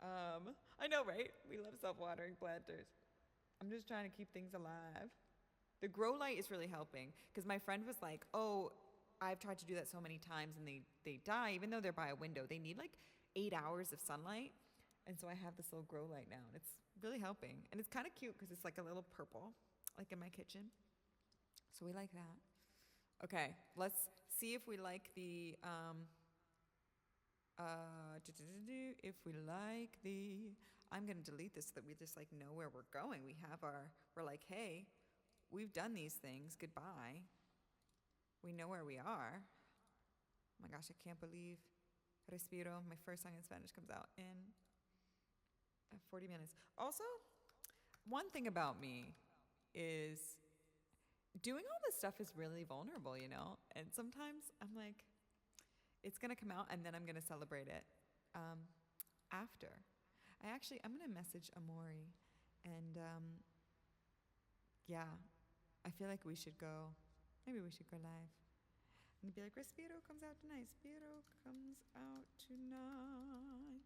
I know, right? We love self-watering planters. I'm just trying to keep things alive. The grow light is really helping because my friend was like, oh, I've tried to do that so many times and they die, even though they're by a window. They need like 8 hours of sunlight. And so I have this little grow light now, and it's really helping. And it's kind of cute because it's like a little purple, like in my kitchen. So we like that. Okay, let's see if we like the, if we like the, I'm going to delete this so that we just like know where we're going. We're like, hey, we've done these things. Goodbye. We know where we are. Oh my gosh, I can't believe Respiro, my first song in Spanish, comes out in 40 minutes. Also, one thing about me is doing all this stuff is really vulnerable, you know? And sometimes I'm like, it's going to come out and then I'm going to celebrate it after. I'm going to message Amori and yeah, I feel like we should go. Maybe we should go live. And be like, Respiro comes out tonight. Respiro comes out tonight.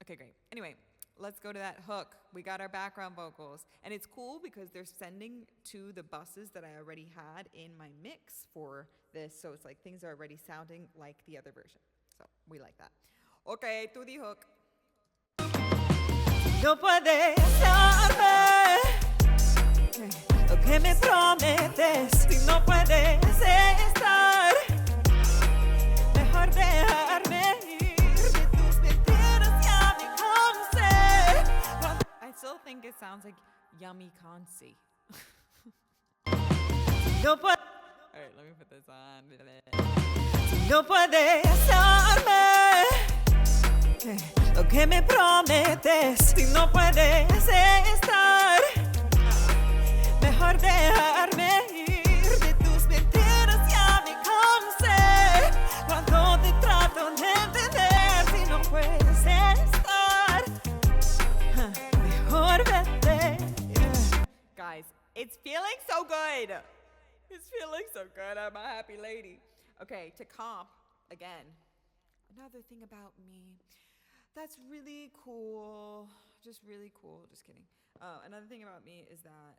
Okay, great. Anyway, let's go to that hook. We got our background vocals. And it's cool because they're sending to the buses that I already had in my mix for this. So it's like things are already sounding like the other version. So we like that. Okay, to the hook. No puedes darme lo que me prometes. Si no puedes estar, mejor dejarme ir de tus mentiras. Ya me cansé. I still think it sounds like yummy consi. No puedes. All right, let me put this on. No puedes darme lo que me prometes. Si no puedes estar, mejor dejarme ir de tus mentiras. Ya me cansé cuando te trato de entender. Si no puedes estar, mejor vete. Guys, it's feeling so good. It's feeling so good. I'm a happy lady. Okay, to comp again. Another thing about me that's really cool. Just really cool. Just kidding. Another thing about me is that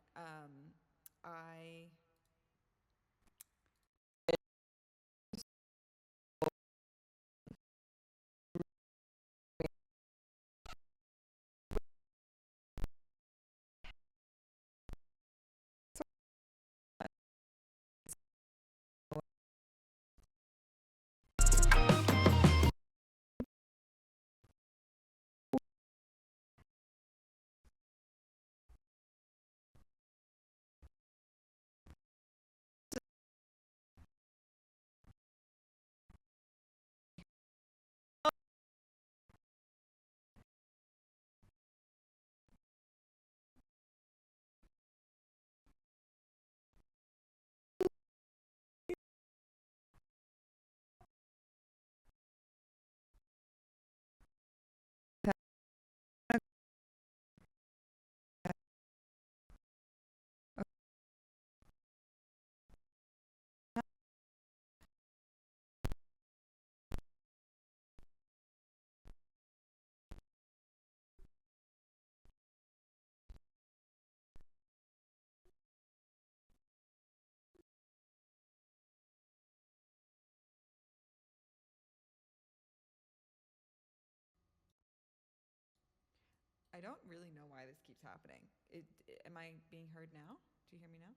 I don't really know why this keeps happening. Am I being heard now? Do you hear me now?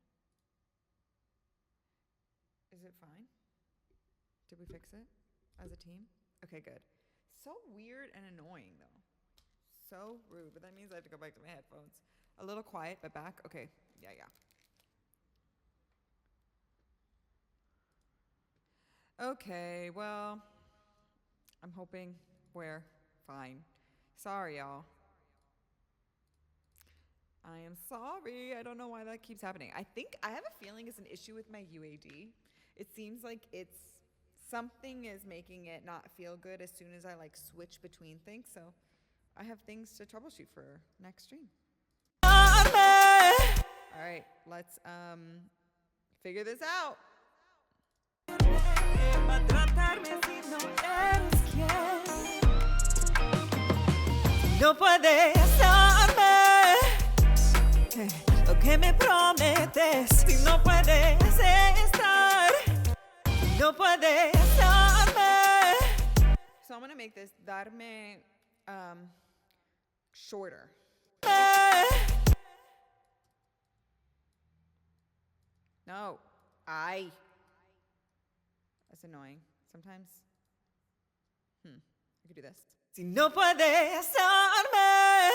Is it fine? Did we fix it as a team? Okay, good. So weird and annoying though. So rude, but that means I have to go back to my headphones. A little quiet, but back. Okay, yeah. Okay, well, I'm hoping we're fine. Sorry, y'all. I am sorry. I don't know why that keeps happening. I have a feeling it's an issue with my UAD. It seems like something is making it not feel good as soon as I like switch between things. So I have things to troubleshoot for next stream. All right, let's figure this out. No puedes darme lo que me prometes. Si no puedes estar, no puedes darme. So I'm gonna make this darme shorter. No, that's annoying. Sometimes, I could do this. Si no puedes darme.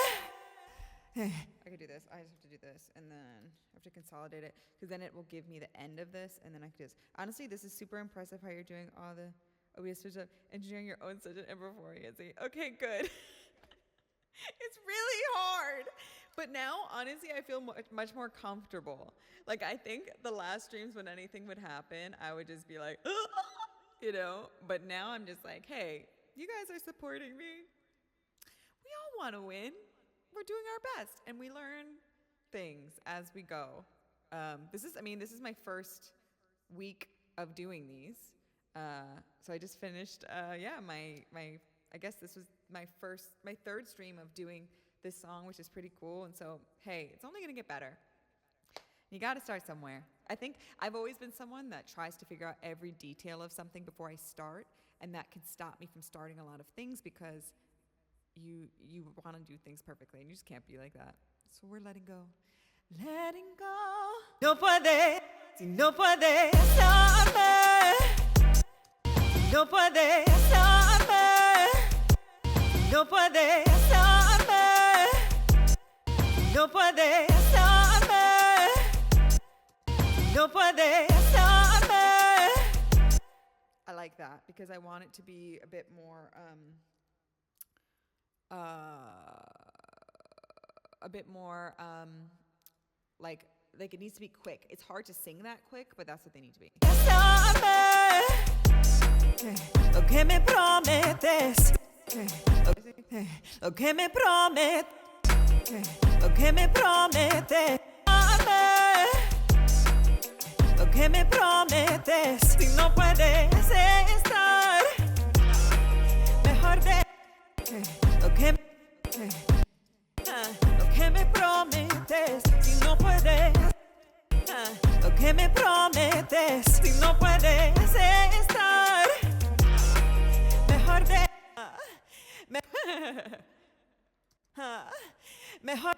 I could do this. I just have to do this, and then I have to consolidate it, because then it will give me the end of this, and then I could do this. Honestly, this is super impressive how you're doing all the OBS stuff, engineering your own session and performing it. Okay, good. It's really hard. But now, honestly, I feel much more comfortable. Like, I think the last streams when anything would happen, I would just be like, you know? But now I'm just like, hey, you guys are supporting me. We all want to win. We're doing our best, and we learn things as we go. This is my first week of doing these. So I just finished, I guess this was my third stream of doing this song, which is pretty cool. And so, hey, it's only going to get better. You got to start somewhere. I think I've always been someone that tries to figure out every detail of something before I start, and that can stop me from starting a lot of things because you want to do things perfectly, and you just can't be like that. So we're letting go. Letting go. No puede, si no puede estarme. No puede estarme. No puede estarme. No puede estarme. No puede estarme. I like that because I want it to be a bit more like it needs to be quick. It's hard to sing that quick, but that's what they need to be. Lo que me prometes, lo que me prometes, lo que me prometes, lo que me prometes. Si no puedes estar mejor de lo que me prometes. Si no puedes, lo que me prometes. Si no puedes estar mejor de mejor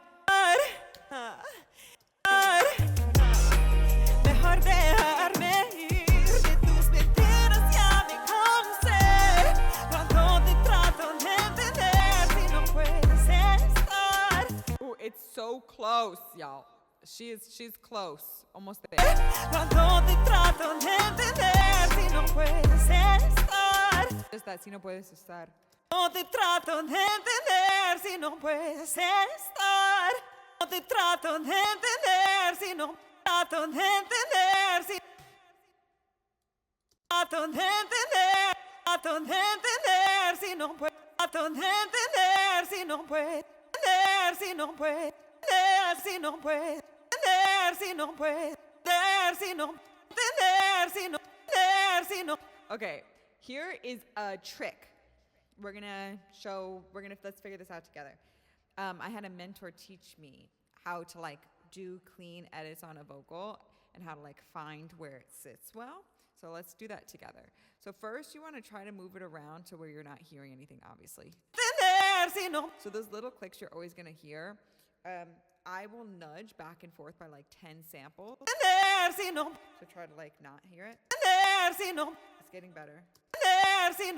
mejor dejarme ir de tus mentiras. Ya me cansé cuando te trato de entender. Si no puedes estar. Ooh, it's so close, y'all. She's close, almost there. Cuando te trato de entender. Si no puedes estar. Just that, si no puedes estar. No te trato de entender si no puedes estar. No te trato de entender si no trato de entender si trato de entender. Trato de entender si no puedes. Trato de entender si no puedes. Si no puedes. Si no puedes. Si no puedes. Si no puedes. Si no. Okay, here is a trick. Let's figure this out together. I had a mentor teach me how to do clean edits on a vocal and how to find where it sits well. So let's do that together. So first you want to try to move it around to where you're not hearing anything, obviously. So those little clicks you're always going to hear. I will nudge back and forth by 10 samples. So try to not hear it. It's getting better. See,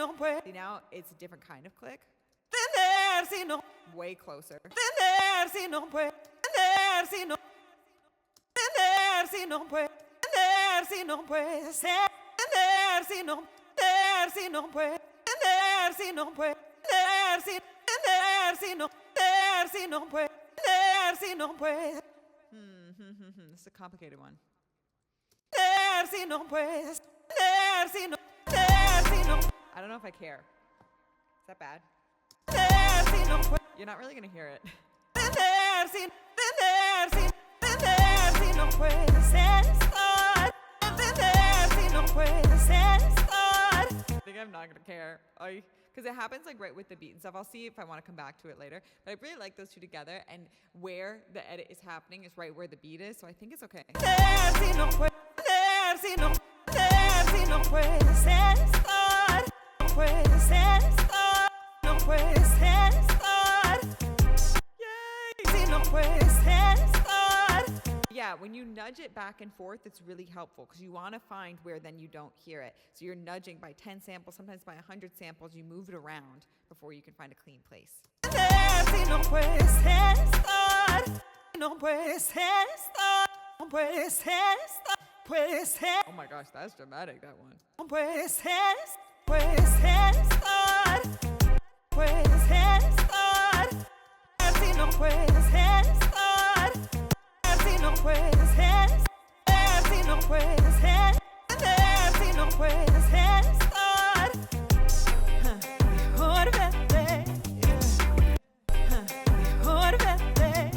now it's a different kind of click. Way closer. This is a complicated one. I don't know if I care. Is that bad? You're not really going to hear it. I think I'm not going to care. Because it happens right with the beat and stuff. I'll see if I want to come back to it later. But I really like those two together. And where the edit is happening is right where the beat is. So I think it's okay. Yeah, when you nudge it back and forth, it's really helpful because you want to find where then you don't hear it. So you're nudging by 10 samples, sometimes by 100 samples. You move it around before you can find a clean place. Oh my gosh, that's dramatic, that one. Mejor vete, mejor vete,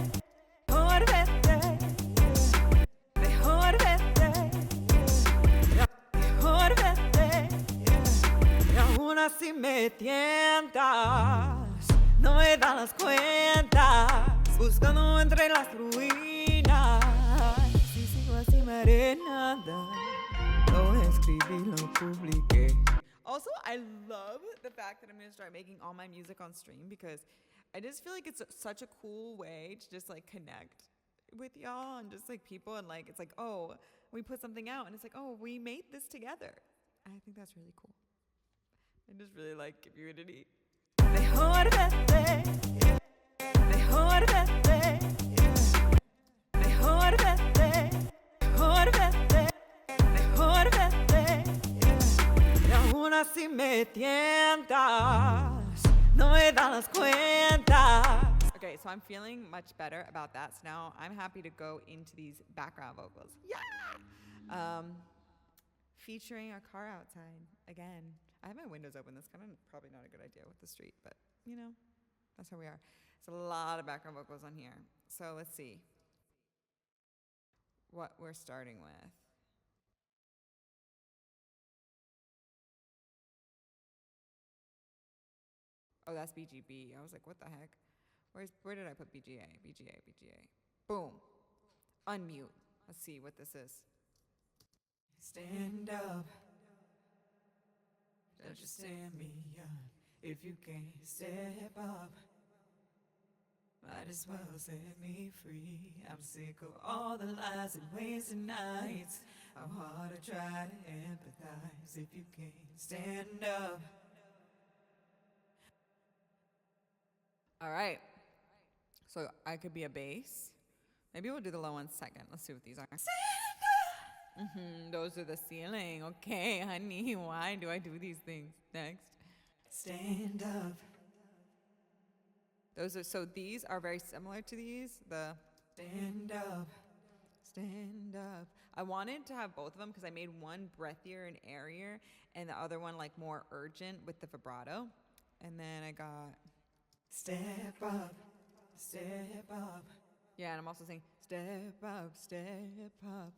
mejor vete, mejor vete, así me tientas, no me das cuenta, buscando entre las ruinas. Si sigo así me haré nada. Lo escribí, lo publiqué. Also, I love the fact that I'm going to start making all my music on stream because I just feel like it's such a cool way to just like connect with y'all and just like people and like it's like, oh, we put something out and it's like, oh, we made this together. I think that's really cool. I just really like community. Mejor vete, mejor vete, mejor vete, mejor vete, mejor vete. Y aún así me tientas, no me das cuenta. Okay, so I'm feeling much better about that. So now I'm happy to go into these background vocals. Yeah! Featuring a car outside again. I have my windows open. That's kind of probably not a good idea with the street, but you know, that's how we are. There's a lot of background vocals on here. So let's see what we're starting with. Oh, that's BGB. I was like, what the heck? Where did I put BGA? BGA. Boom. Unmute. Let's see what this is. Stand up. Don't you stand me up. If you can't step up, might as well set me free. I'm sick of all the lies and wasted nights. How hard I try to empathize. If you can't stand up. All right. So I could be a bass. Maybe we'll do the low one second. Let's see what these are. Those are the ceiling. Okay, honey, why do I do these things? Next. Stand up. So these are very similar to these. The stand up. Stand up. I wanted to have both of them because I made one breathier and airier and the other one like more urgent with the vibrato. And then I got step up. Step up. Yeah, and I'm also saying step up, step up.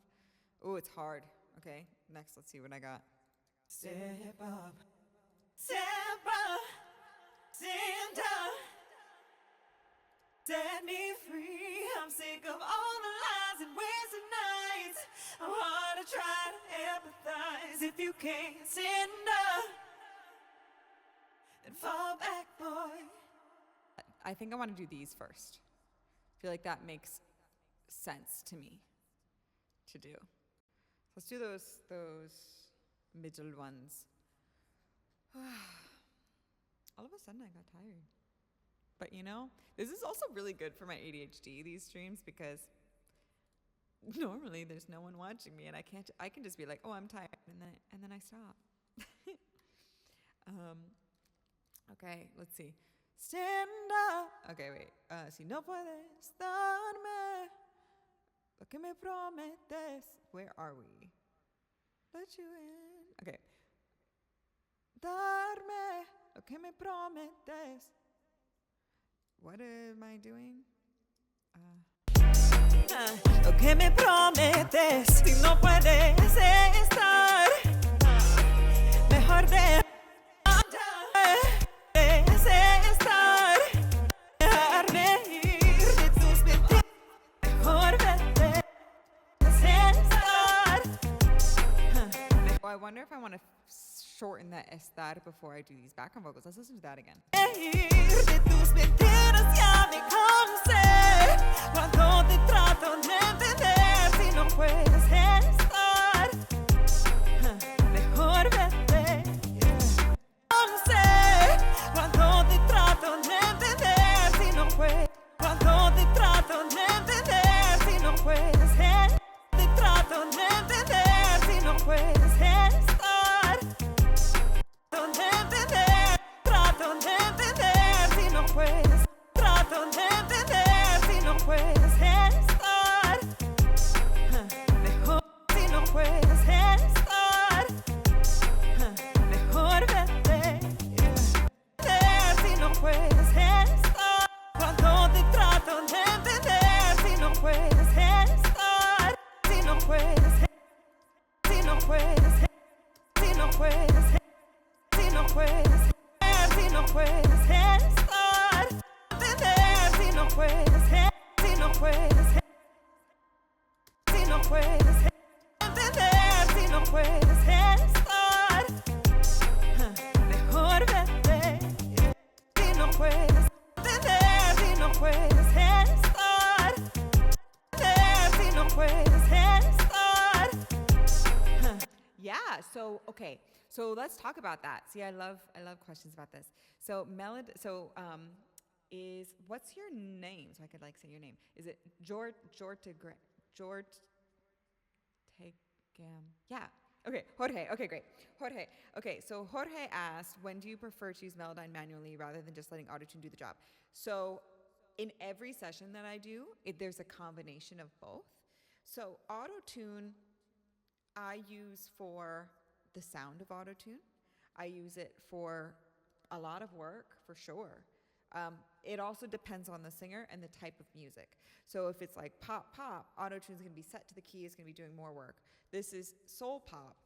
Oh, it's hard. Okay, next, let's see what I got. Step up. Step up. Stand up. Set me free. I'm sick of all the lies and wasted nights. I wanna try to empathize. If you can't stand up, then fall back, boy. I think I want to do these first. I feel like that makes sense to me to do. Let's do those middle ones. All of a sudden I got tired. But you know, this is also really good for my ADHD, these streams, because normally there's no one watching me and I can just be like, oh, I'm tired, and then I stop. Okay, let's see. Stand up. Okay, wait. Si no puedes darme lo que me prometes. Where are we? Let you in. Okay. Darme lo que me prometes. What am I doing? Lo que me prometes. Si no puedes estar, mejor de I wonder if I want to shorten that estar before I do these background vocals. Let's listen to that again. Si no puedes no puedes estar, entender si no puedes, si no puedes, si no puedes entender si no puedes estar, mejor vete, si no puedes entender si no puedes estar, entender si no puedes estar. Yeah. So okay. So let's talk about that. See, I love questions about this. So is what's your name? So I could like say your name. Is it George? Yeah. Okay, Jorge. Okay, great. Jorge. Okay, so Jorge asked, when do you prefer to use Melodyne manually rather than just letting Autotune do the job? So in every session that I do, there's a combination of both. So Autotune, I use for the sound of Autotune. I use it for a lot of work, for sure. It also depends on the singer and the type of music. So if it's like pop, Autotune's gonna be set to the key, it's gonna be doing more work. This is soul pop,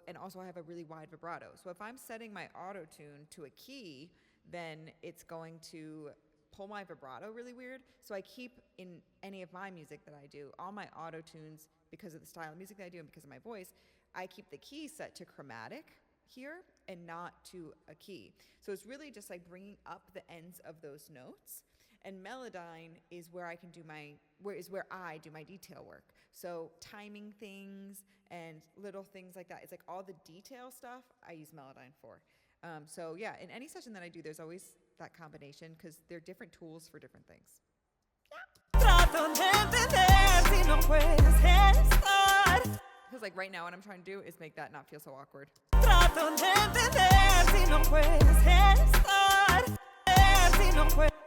and also I have a really wide vibrato. So if I'm setting my Autotune to a key, then it's going to pull my vibrato really weird. So I keep in any of my music that I do, all my Autotunes, because of the style of music that I do and because of my voice, I keep the key set to chromatic here and not to a key. So it's really just like bringing up the ends of those notes. And Melodyne is where I do my detail work. So timing things and little things like that. It's like all the detail stuff I use Melodyne for. So yeah, in any session that I do, there's always that combination because they're different tools for different things. Because like right now what I'm trying to do is make that not feel so awkward.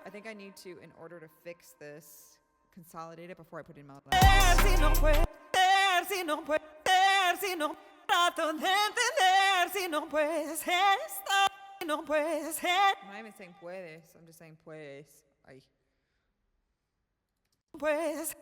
I think I need to, in order to fix this, consolidate it before I put in Melodyne. I'm not even saying puedes, I'm just saying pues. Ay. Pues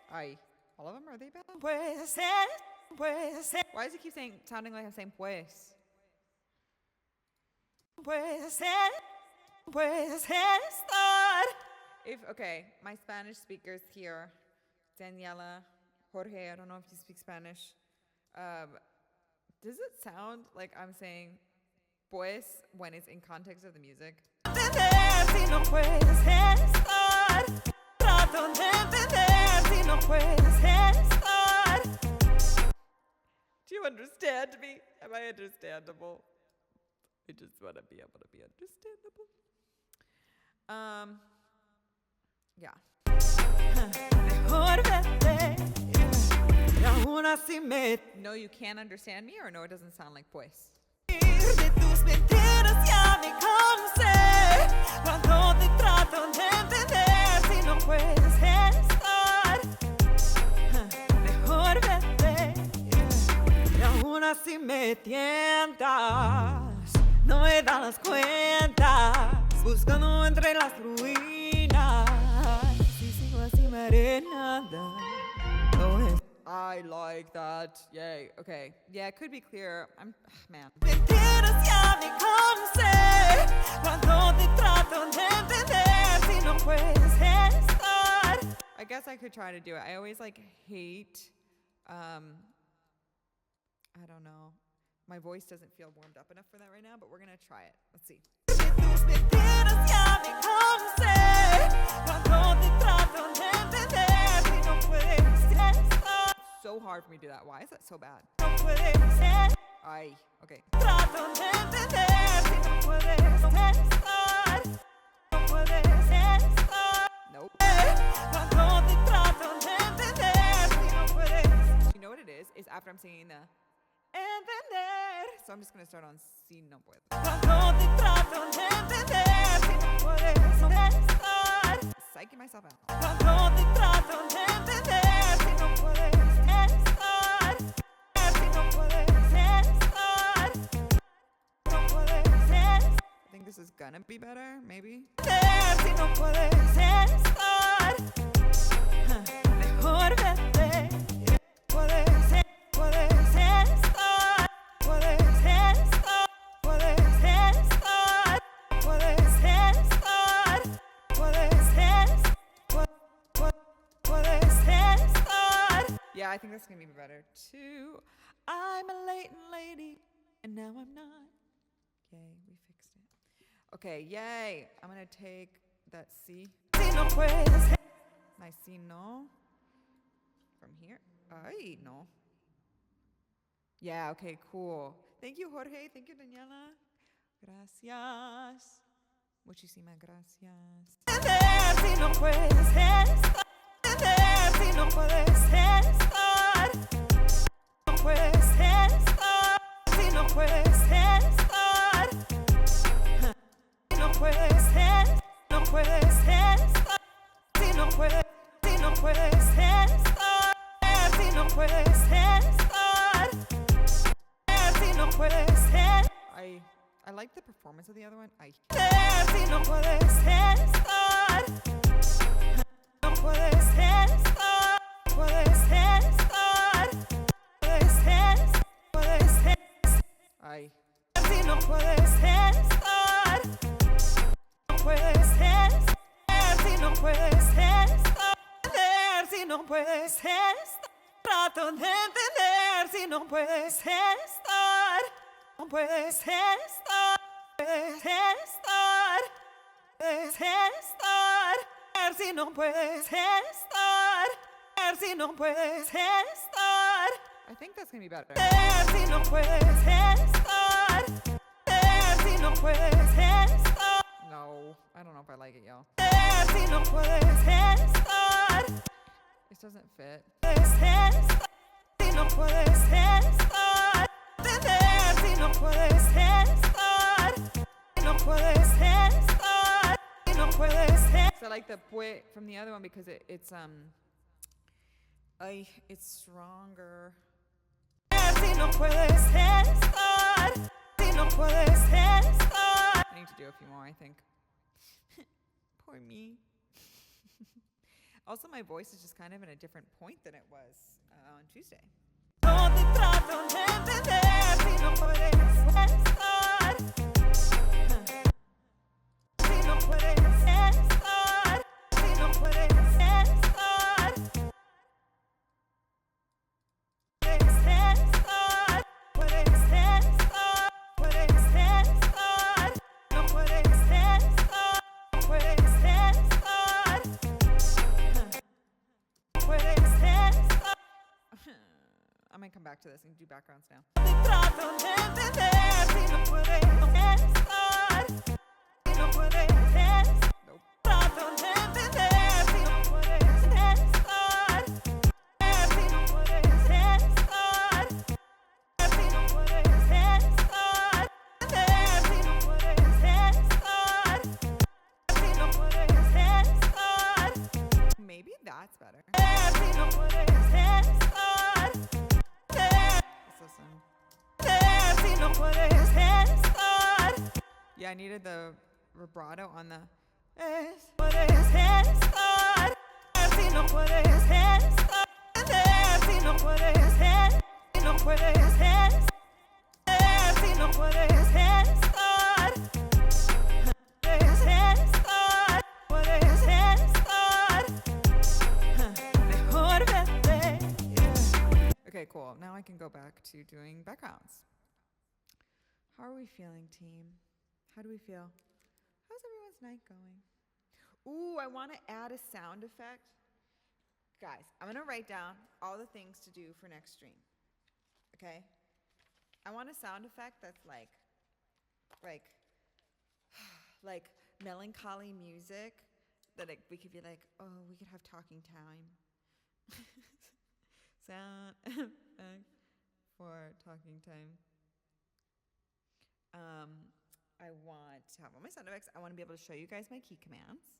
Ay. All of them, are they bad? Puede Why does it keep sounding like I'm saying pues? Okay, my Spanish speakers here, Daniela, Jorge, I don't know if you speak Spanish. Does it sound like I'm saying pues when it's in context of the music? Do you understand me? Am I understandable? I just want to be able to be understandable. Yeah. No, you can't understand me, or no, it doesn't sound like pues. Si me tientas, no me das cuenta, buscando entre las ruinas, si sigo así marinada, no es. I like that. Yay. Okay. Yeah, it could be clearer. Man. Mentiras ya me cansé, cuando te trato de entender, si no puedes estar. I guess I could try to do it. I always hate, I don't know. My voice doesn't feel warmed up enough for that right now, but we're going to try it. Let's see. So hard for me to do that. Why is that so bad? Ay, okay. Nope. You know what it is? Is after I'm singing the entender. So I'm just going to start on si no puedo. Psyching myself out. gonna be better, maybe. Si no puedes estar, mejor vete. Puedes estar, puedes estar, puedes estar, puedes estar, puedes estar, puedes estar. Yeah, I think that's gonna be better too. I'm a latent lady, and now I'm not. Yay, we fixed it. Okay, yay. I'm gonna take that C. Si no puedes, My C, no. From here. Ay, no. Yeah, okay, cool. Thank you, Jorge. Thank you, Daniela. Gracias. Muchísimas gracias. si no puedes estar, si no puedes estar, no puedes estar, si no puedes estar, no puedes estar, no puedes estar, si no puedes, si no puedes estar, si no puedes estar, si no puedes estar. I like the performance of the other one. Si no puedes estar, no puedes estar, puedes estar, puedes estar, puedes estar. Si no puedes estar, no puedes estar, si no puedes estar, si no puedes estar, trato de entender si no puedes estar, no puedes estar. Puedes estar, puedes estar, si no puedes estar, si no puedes estar. I think that's gonna be better. Si no puedes estar, si no puedes estar. No, I don't know if I like it, y'all. Si no puedes estar, This doesn't fit. puedes estar, si no puedes estar, si no puedes estar. No puedes estar, no puedes estar. So I like the pue from the other one because it's stronger. Si no puedes estar, si no puedes estar. I need to do a few more, I think. Poor me. Also, my voice is just kind of in a different point than it was on Tuesday. No te trato de entender si no puedes estar. Si no puedes estar, si no puedes estar. Puedes estar, puedes estar, puedes estar. No puedes estar, puedes estar. Puedes estar. I might come back to this and do backgrounds now. Trato de entender si no puedes estar, si no puedes estar. Nope. Trato de entender si no puedes estar, si no puedes estar, si no puedes estar, si no puedes estar, si no puedes estar. Maybe that's better. Si no puedes estar. Let's listen. Si no puedes estar, Yeah, I needed the vibrato on the. puedes estar. Si no puedes estar, si no puedes estar, si no puedes estar, si no puedes estar, puedes estar, puedes estar. Mejor vete. Okay, cool. Now I can go back to doing backgrounds. How are we feeling, team? How do we feel? How's everyone's night going? Ooh, I want to add a sound effect. Guys, I'm going to write down all the things to do for next stream. Okay? I want a sound effect that's like melancholy music that we could be like, oh, we could have talking time. Sound effect for talking time. I want to have all my sound effects. I want to be able to show you guys my key commands.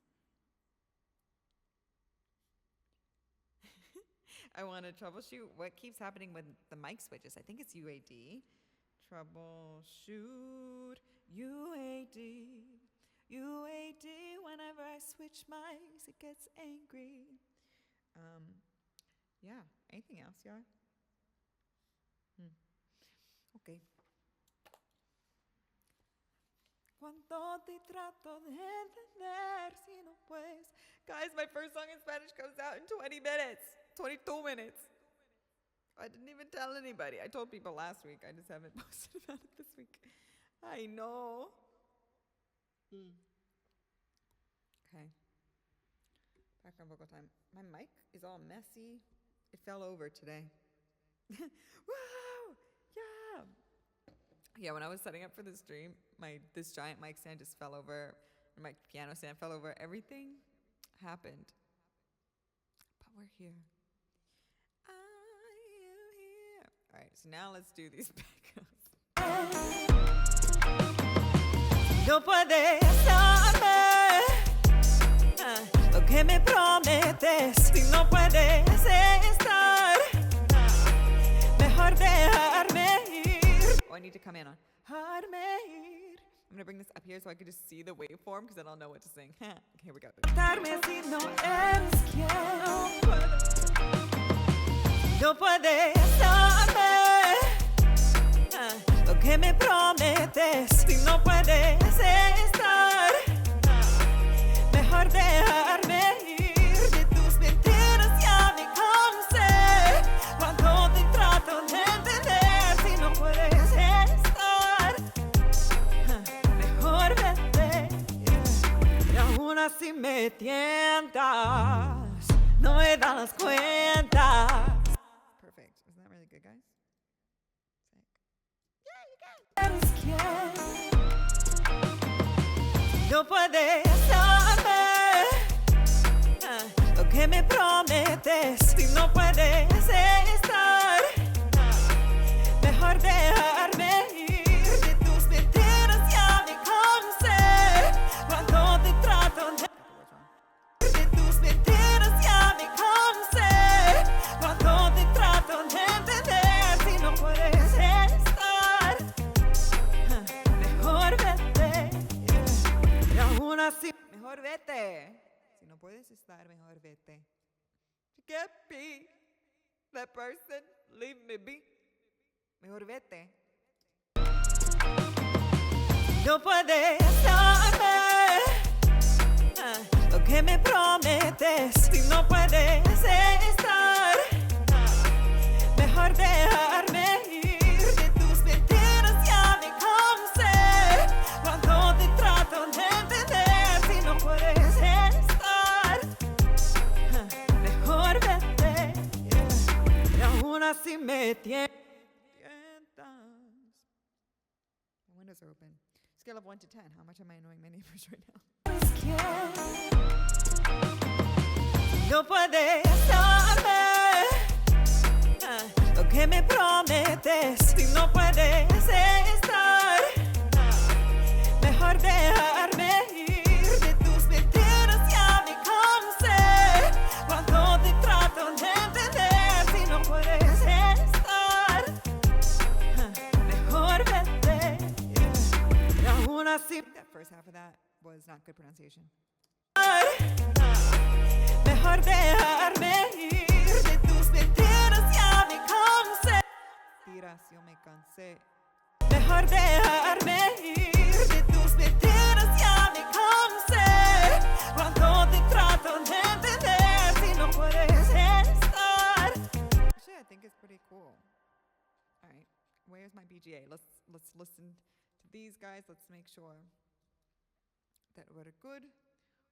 I want to troubleshoot what keeps happening with the mic switches. I think it's UAD. Troubleshoot UAD. You waiting whenever I switch mics, it gets angry. Yeah. Anything else, y'all? Okay. Cuando te trato de entender si no puedes. Guys, my first song in Spanish comes out in 20 minutes. 22 minutes. I didn't even tell anybody. I told people last week. I just haven't posted about it this week. I know. Okay. Background vocal time. My mic is all messy. It fell over today. Wow! Yeah! Yeah, when I was setting up for this stream, this giant mic stand just fell over. And my piano stand fell over. Everything happened. But we're here. I am here. All right, so now let's do these backups. No puedes darme lo que me prometes. Si no puedes estar, mejor dejarme ir. Oh, I need to come in on. Dejarme ir. I'm going to bring this up here so I can just see the waveform because then I'll know what to sing. Okay, here we go. Darme si no eres quien no puedes darme lo que me prometes. Si no puedes estar, mejor dejarme ir. De tus mentiras ya me cansé. Cuando te trato de entender, si no puedes estar, mejor vete. Y aún así me tientas, no me das cuenta. Perfect. Isn't that really good, guys? Eres quien no puedes darme lo que me prometes. Si no puedes estar, mejor dejarme ir. De tus mentiras ya me cansé. Cuando te trato de tus mentiras ya me cansé. Cuando te trato de entender, si no puedes estar, mejor vete. Y aún así, Mejor vete. Si no puedes estar, mejor vete. You can't be that person. Leave me be. Mejor vete. no puedes darme lo que me prometes. Si no puedes estar, mejor dejarme ir. De tus mentiras ya me cansé. Cuando te trato de entender, si no puedes estar, mejor vete. Y aún así me tientas. My windows are open. Scale of 1 to 10. How much am I annoying my neighbors right now? No puedes darme lo que me prometes. Si no puedes estar, mejor dejarme ir. De tus mentiras ya me cansé. Cuando te trato de entender, si no puedes estar, mejor vete. Y aún así, That first half of that was not good pronunciation. mejor dejarme ir. De tus mentiras ya me cansé. Tiras, yo me cansé. Mejor dejarme ir. De tus mentiras ya me cansé. Cuando te trato de entender, si no puedes estar. Actually, I think it's pretty cool. All right, where's my BGA? Let's listen to these guys. Let's make sure that we're good.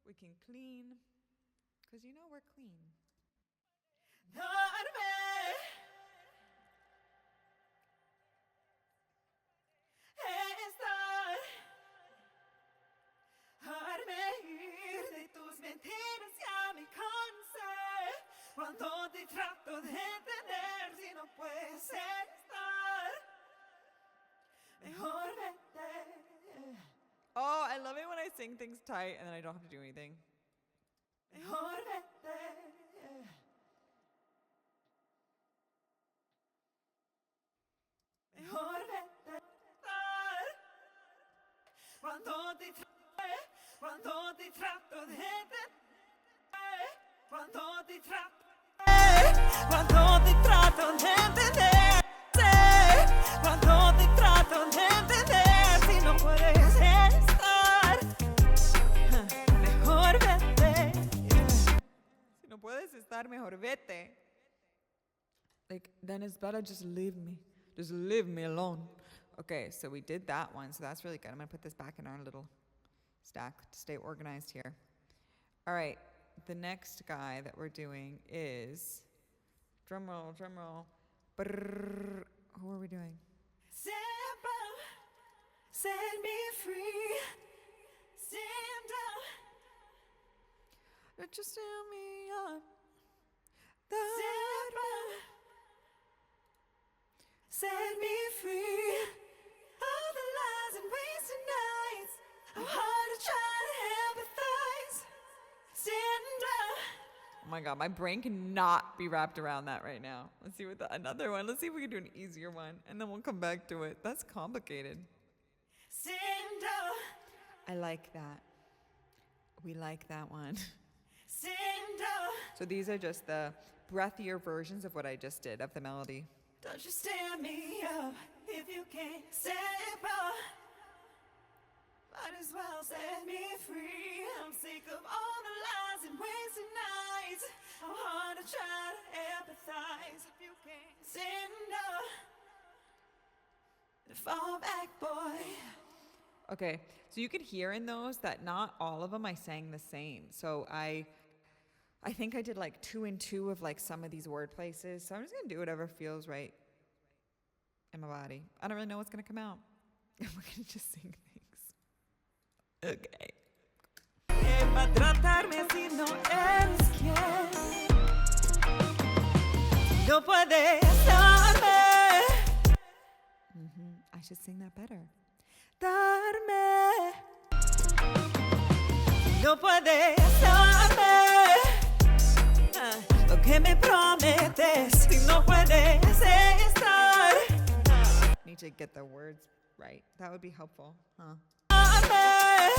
We can clean, because you know we're clean. Darme estar, dejarme ir. De tus mentiras ya me cansé. Cuando te trato de entender, si no puedes estar, mejor vete. Oh, I love it when I sing things tight and then I don't have to do anything. Mejor vete. Mejor vete. Cuando te trae, Cuando te trato de entender, cuando te trato de entender, si no puedes estar, mejor vete. Si no puedes estar, mejor vete. Like, then it's better just leave me. Just leave me alone. Okay, so we did that one, so that's really good. I'm gonna put this back in our little stack to stay organized here. All right, the next guy that we're doing is, drum roll, drum roll. Brrr. Who are we doing? Set me free. Stand up. Just stand me up. Set me free. All the lies and wasted nights. I'm hard to try to empathize. Stand up. Oh my God, my brain cannot be wrapped around that right now. Let's see what another one. Let's see if we can do an easier one, and then we'll come back to it. That's complicated. Stand up. I like that. We like that one. Stand up. So these are just the breathier versions of what I just did of the melody. Don't you stand me up if you can't step up. Might as well set me free. I'm sick of all the lies and wasted nights. I'm hard to try to empathize if you can't stand up. Fall back, boy. Okay, so you could hear in those that not all of them I sang the same. So I think I did like 2 and 2 of like some of these word places. So I'm just gonna do whatever feels right in my body. I don't really know what's gonna come out. We're gonna just sing things. Okay. I should sing that better. Darme. No puedes darme lo que me prometes si no puedes estar. Need to get the words right. That would be helpful, huh? Darme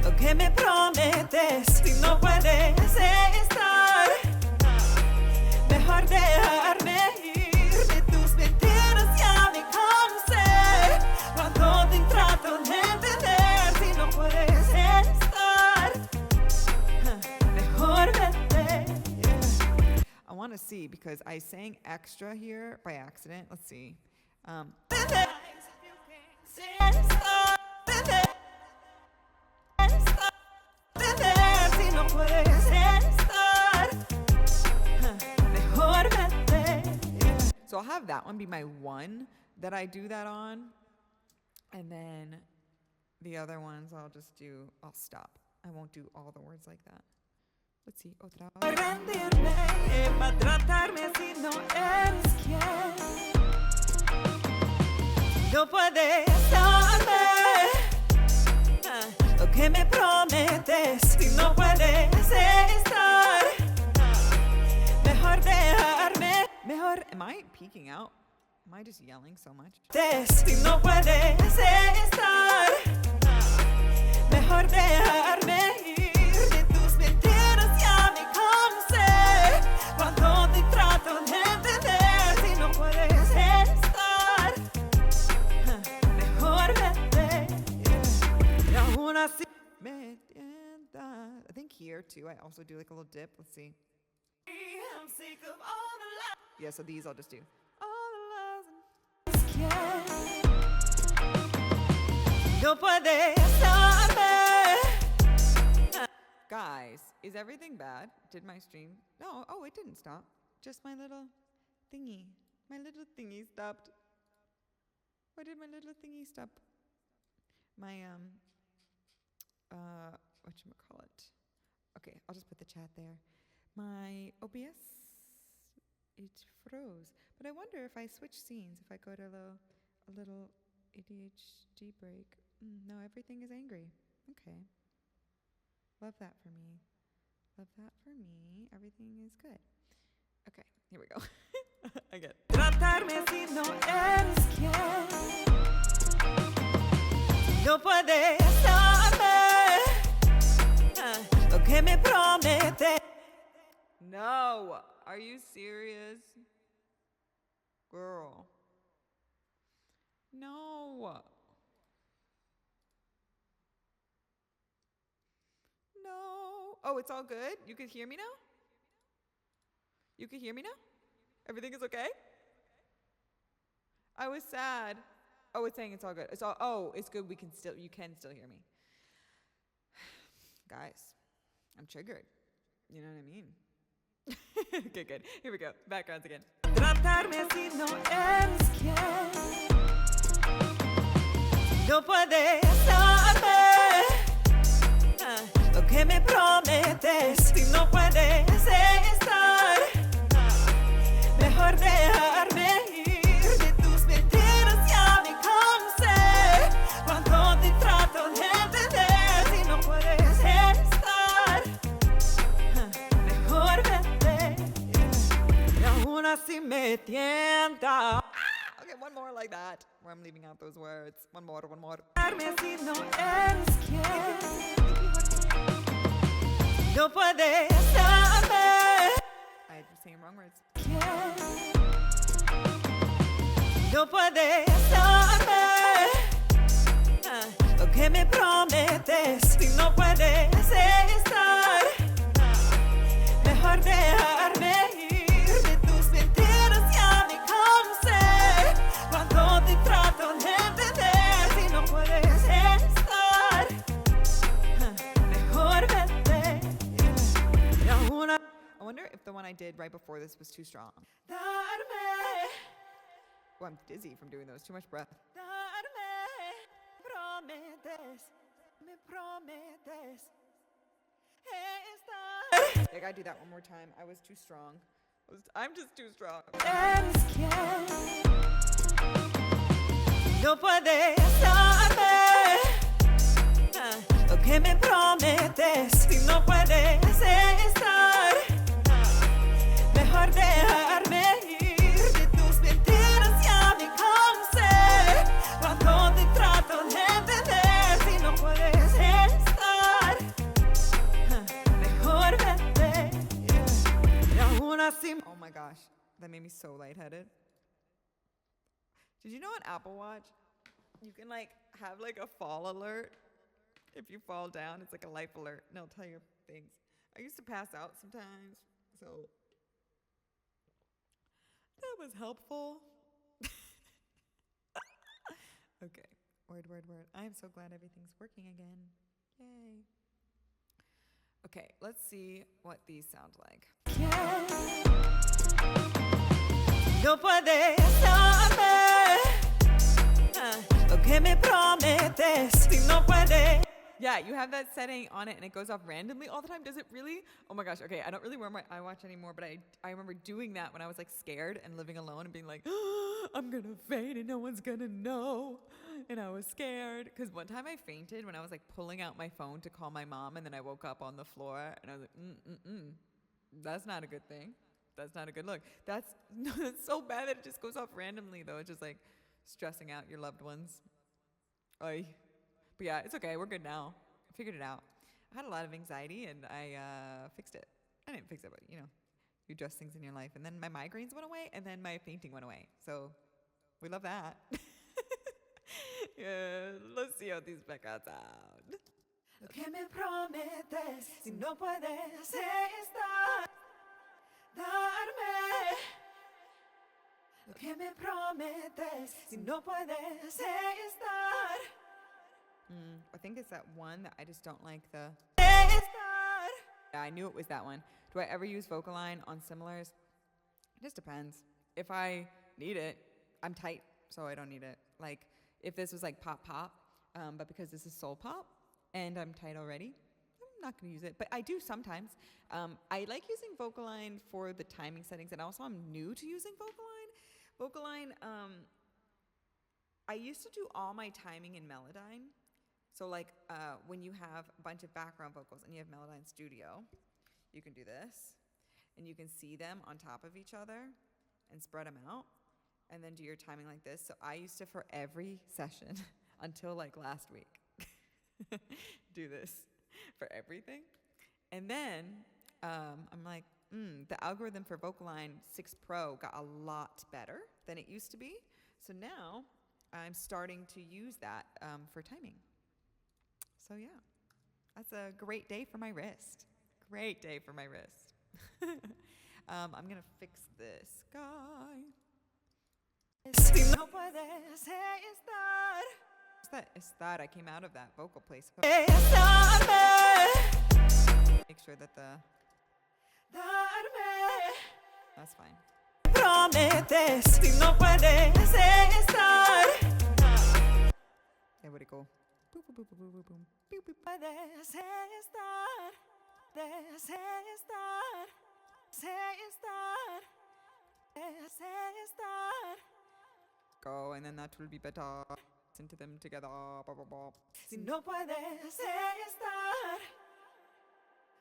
lo que me prometes si no puedes estar. Mejor dejarme ir de tus mentiras, ya me cansé. Cuando te trato de entender, si no puedes estar, mejor vete. I want to see because I sang extra here by accident. Let's see. So I'll have that one be my one that I do that on. And then the other ones I'll stop. I won't do all the words like that. Let's see. Otra vez. No puedes darme lo que me prometes si no puedes estar. Mejor dejarme. Mejor. Am I peeking out? Am I just yelling so much? Si no puedes estar. Mejor dejarme ir de tus mentiras, ya me cansé. Cuando te trato de entender, si no puedes estar, mejor vete. Y aún así Me tientas. I think here too, I also do like a little dip. Let's see. I'm sick of all the lies. Yeah, so these I'll just do. No puedes darme. Guys, is everything bad? Did my stream? No. Oh, it didn't stop. Just my little thingy. My little thingy stopped. Why did my little thingy stop? My whatchamacallit? Okay, I'll just put the chat there. My OBS, it froze. But I wonder if I switch scenes, if I go to a little ADHD break. No, everything is angry. Okay. Love that for me. Love that for me. Everything is good. Okay, here we go. Again. Tratarme si no eres quien. No puedes darme lo que me prometes. No. Are you serious? Girl. No. No. Oh, it's all good? You could hear me now? You could hear me now? Everything is okay? I was sad. Oh, it's saying it's all good. It's all it's good. You can still hear me. Guys, I'm triggered. You know what I mean? Okay, good. Here we go. Backgrounds again. Tratarme si no eres quien no puedes darme lo que me prometes. Si no puedes estar, mejor dejarme ir de tus mentiras. Ya me cansé cuando te trato de entender. Si no puedes estar, mejor vete. Y aún así me tienta. Okay, one more like that, where I'm leaving out those words. One more. Tratarme si no eres quien no puedes darme. I was saying wrong words. No puedes darme lo que me prometes. Si no puedes estar, mejor dejarme ir de tus mentiras. Ya me cansé cuando te trato de entender. Si no puedes estar, mejor vete. Y aún I wonder if the one I did right before this was too strong. darme. Oh, I'm dizzy from doing those. Too much breath. Darme, prometes, me prometes estar. I gotta do that one more time. I was too strong. I'm just too strong. Eres quien no puedes darme lo que me prometes. Si no puedes estar, mejor dejarme ir de tus mentiras. Ya me cansé cuando te trato de entender. Si no puedes estar, mejor vete. Y aún así. Oh my gosh, that made me so lightheaded. Did you know on Apple Watch, you can like have like a fall alert? If you fall down, it's like a life alert, and it'll tell you things. I used to pass out sometimes, so that was helpful. Okay, word. I am so glad everything's working again. Yay. Okay, let's see what these sound like. No puedes darme lo que me prometes. Si no puedes. Yeah, you have that setting on it and it goes off randomly all the time. Does it really? Oh my gosh. Okay, I don't really wear my iWatch anymore, but I remember doing that when I was like scared and living alone and being like, oh, I'm gonna faint and no one's gonna know. And I was scared because one time I fainted when I was like pulling out my phone to call my mom, and then I woke up on the floor and I was like, that's not a good thing. That's not a good look. That's so bad that it just goes off randomly though. It's just like stressing out your loved ones. Oy. But yeah, it's okay. We're good now. I figured it out. I had a lot of anxiety and I fixed it. I didn't fix it, but you know, you address things in your life. And then my migraines went away and then my fainting went away. So we love that. Yeah, let's see how these backouts sound. Lo que me prometes, si no puedes estar, darme. Lo que me prometes, si no puedes estar, I think it's that one that I just don't like the... estar. Yeah, I knew it was that one. Do I ever use Vocaline on similars? It just depends. If I need it, I'm tight, so I don't need it. Like, if this was like pop, but because this is soul pop, and I'm tight already, I'm not going to use it. But I do sometimes. I like using Vocaline for the timing settings, and also I'm new to using Vocaline. Vocaline, I used to do all my timing in Melodyne. So like when you have a bunch of background vocals and you have Melodyne Studio, you can do this, and you can see them on top of each other and spread them out, and then do your timing like this. So I used to, for every session until like last week, do this for everything. And then I'm like, the algorithm for Vocaline 6 Pro got a lot better than it used to be. So now I'm starting to use that for timing. So yeah, that's a great day for my wrist. Great day for my wrist. I'm going to fix this guy. Si no puedes estar, What's that? Estar. I came out of that vocal place. estarme, Make sure that the... darme. That's fine. Prometes si no puedes estar. Yeah, where'd it go? Boop, boop, boop, boop, boop, boop, boop, boop. Puedes estar, puedes estar, puedes estar. Go, and then that will be better. Listen to them together. Blah, blah, blah. Si no puedes estar,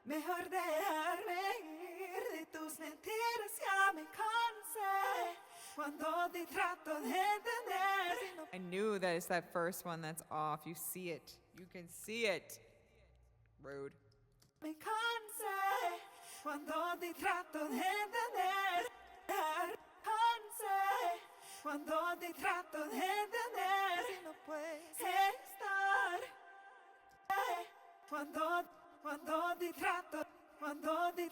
mejor dejarme ir de tus mentiras, ya me cansé. Cuando te trato de entender, si no I knew that it's that first one that's off. You see it. You can see it. Rude. me cansé. Cuando te trato de entender, cansé. Cuando te trato de entender, si no puedes estar. Cuando te trato, cuando te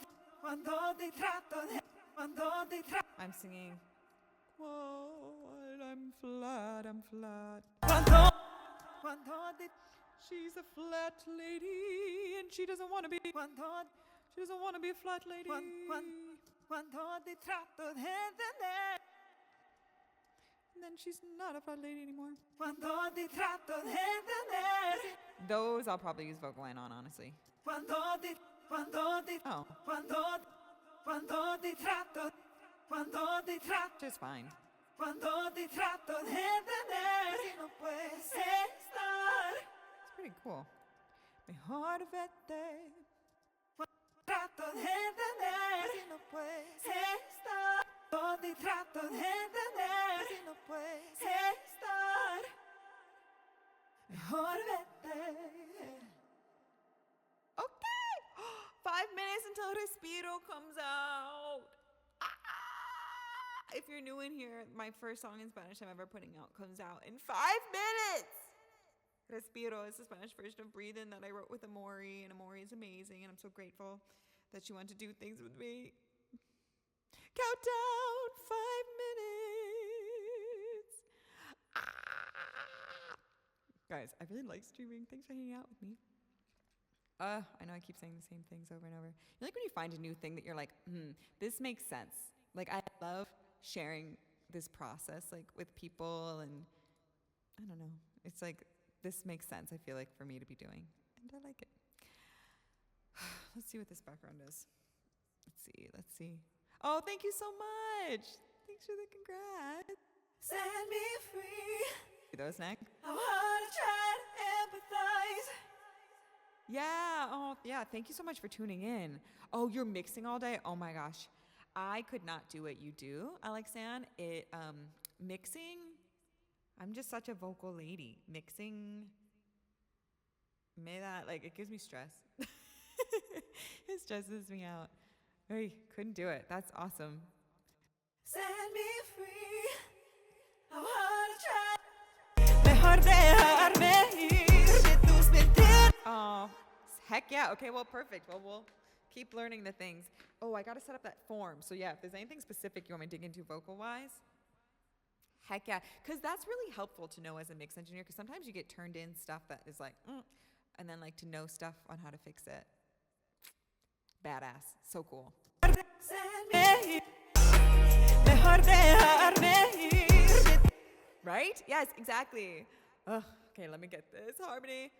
trato de, cuando te trato. I'm singing. Whoa, I'm flat, I'm flat. Cuando te, She's a flat lady, and she doesn't want to be. cuando, She doesn't want to be a flat lady. cuando te trato de entender. And then she's not a flat lady anymore. Cuando te trato de entender. Those I'll probably use Vocaline on, honestly. Cuando te, Oh, cuando te trato, just fine. cuando te trato de entender, si no puedes estar, It's pretty cool. Mejor vete. trato de entender, si no puedes estar, cuando te trato de entender, si no puedes estar, mejor vete. Okay. 5 minutes until Respiro comes out. If you're new in here, my first song in Spanish I'm ever putting out comes out in 5 minutes. Respiro is the Spanish version of Breathe In that I wrote with Amori, and Amori is amazing, and I'm so grateful that she wanted to do things with me. Countdown, 5 minutes. Guys, I really like streaming. Thanks for hanging out with me. I know I keep saying the same things over and over. You know, like when you find a new thing that you're like, this makes sense. Like I love sharing this process like with people, and I don't know. It's like this makes sense, I feel like, for me to be doing. And I like it. Let's see what this background is. Let's see. Oh, thank you so much. Thanks for the congrats. Set me free. See those next? I wanna try to empathize. Yeah. Oh, yeah. Thank you so much for tuning in. Oh, you're mixing all day? Oh my gosh. I could not do what you do, Alexanne. Mixing, I'm just such a vocal lady. Mixing, it gives me stress. It stresses me out. I couldn't do it. That's awesome. Set me free. I wanna try. Mejor dejarme ir de tus mentiras. Oh, heck yeah. Okay, well, perfect. Well, we'll keep learning the things. Oh, I got to set up that form. So yeah, if there's anything specific you want me to dig into vocal-wise, heck yeah. Because that's really helpful to know as a mix engineer, because sometimes you get turned in stuff that is like, and then like to know stuff on how to fix it. Badass. So cool. Right? Yes, exactly. Ugh, okay, let me get this harmony.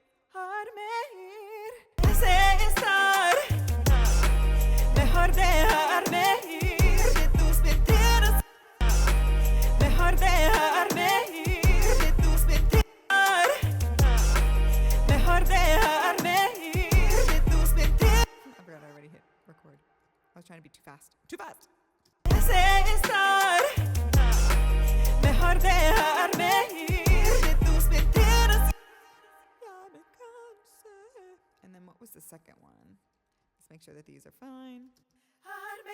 Mejor dejarme ir de tus mentiras. Mejor dejarme ir de tus mentiras. Mejor dejarme ir de tus mentiras. I forgot I already hit record. I was trying to be too fast. Too fast! Estar. Mejor dejarme ir de tus mentiras. And then what was the second one? Let's make sure that these are fine. Dejarme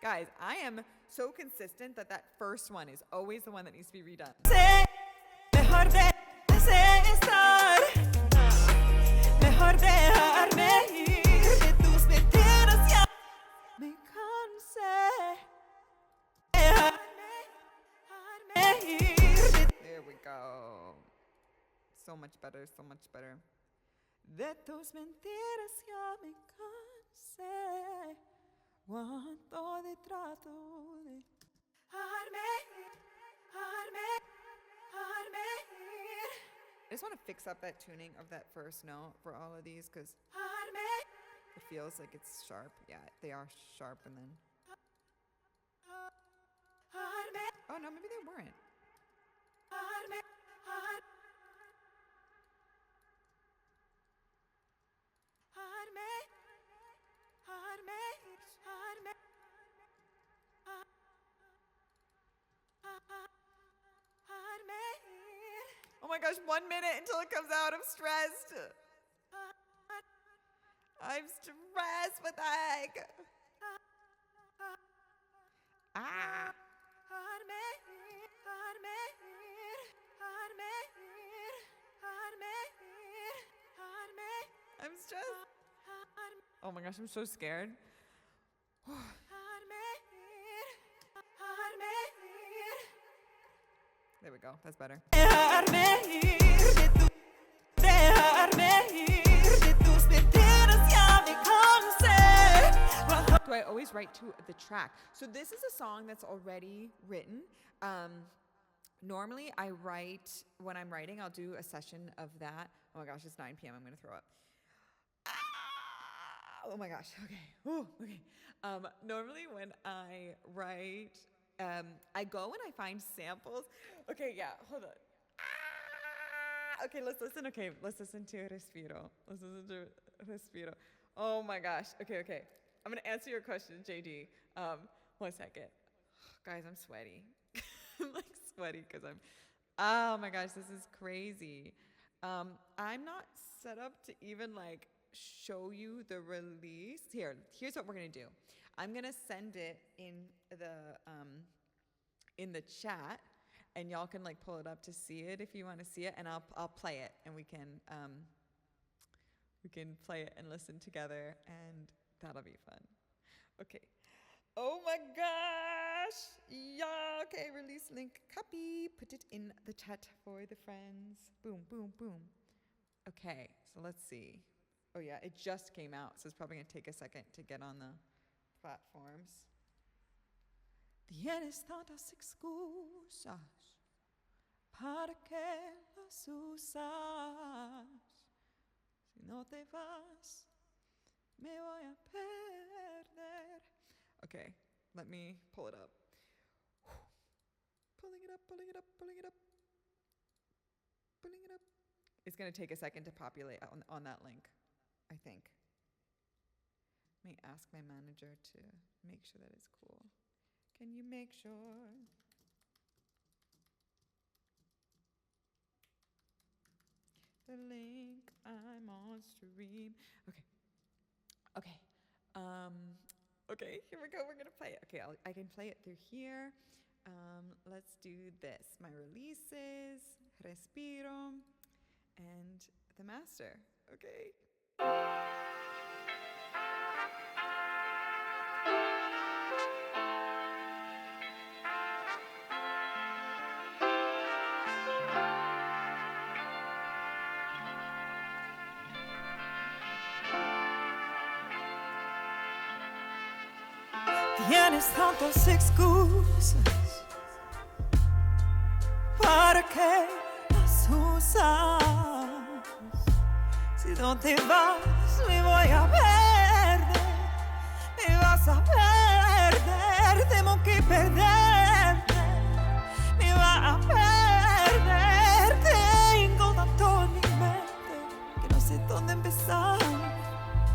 Guys, I am so consistent that first one is always the one that needs to be redone. Mejor estar, mejor dejarme ir de tus mentiras ya me cansé. There we go. So much better, so much better. De tus mentiras ya me cansé. Cuánto de trato de I just want to fix up that tuning of that first note for all of these because it feels like it's sharp. Yeah, they are sharp and then. Oh no, maybe they weren't. Oh my gosh, 1 minute until it comes out. I'm stressed. I'm stressed. What the heck? Ah. I'm stressed. Oh my gosh, I'm so scared. There we go. That's better. Do I always write to the track? So this is a song that's already written. Normally I write, when I'm writing, I'll do a session of that. Oh my gosh, it's 9 p.m. I'm going to throw up. Oh my gosh. Okay. Ooh, okay. Normally when I write, I go and I find samples. Okay, yeah, hold on. Okay, let's listen. Okay, let's listen to Respiro. Let's listen to Respiro. Oh my gosh. Okay. I'm gonna answer your question, JD. 1 second. Guys, I'm sweaty. I'm like sweaty because oh my gosh, this is crazy. I'm not set up to even like show you the release. Here's what we're gonna do. I'm gonna send it in the chat, and y'all can like pull it up to see it if you want to see it, and I'll play it, and we can play it and listen together, and that'll be fun. Okay. Oh my gosh. Yeah. Okay. Release link. Copy. Put it in the chat for the friends. Boom, boom, boom. Okay. So let's see. Oh yeah, it just came out, so it's probably gonna take a second to get on the platforms. Tienes tantas excusas para que las usas. Si no te vas, me voy a perder. Okay, let me pull it up. Pulling it up. It's gonna take a second to populate on that link, I think. Let me ask my manager to make sure that it's cool. Can you make sure? The link, I'm on stream. Okay. Okay, here we go. We're gonna play it. Okay, I can play it through here. Let's do this. My releases, Respiro, and the master. Okay. Tienes tantas excusas para que las usas. Si no te vas, me voy a perder. Me vas a perder, tengo que perderte. Me va a perder, tengo tanto en mi mente que no sé dónde empezar.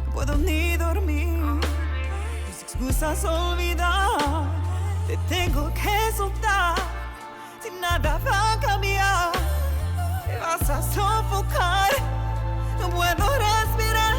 No puedo ni dormir. Excusas olvidar, te tengo que soltar, si nada va a cambiar, te vas a sofocar, no puedo respirar.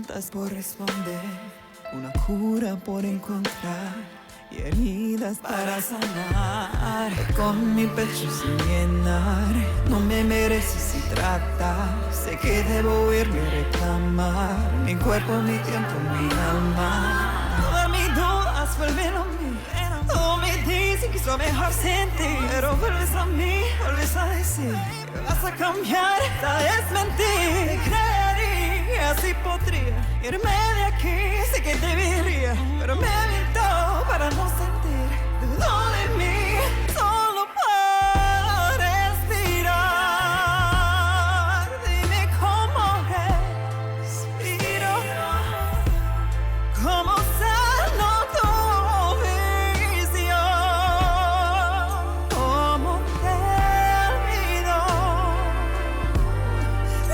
preguntas por responder, una cura por encontrar y heridas para sanar. Con mi pecho sin llenar, no me mereces si tratas. Sé que debo irme a reclamar mi cuerpo, mi tiempo, mi alma. Todas mis dudas vuelven a mí. Todo me dice que es lo mejor sin ti, pero vuelves a mí, vuelves a decir que vas a cambiar, sabes mentir. Creería, así podría irme de aquí, sé que debería, pero me miento para no sentir. Dudo de mí, solo para respirar. Dime cómo respiro, cómo sano tu visión, cómo te olvido.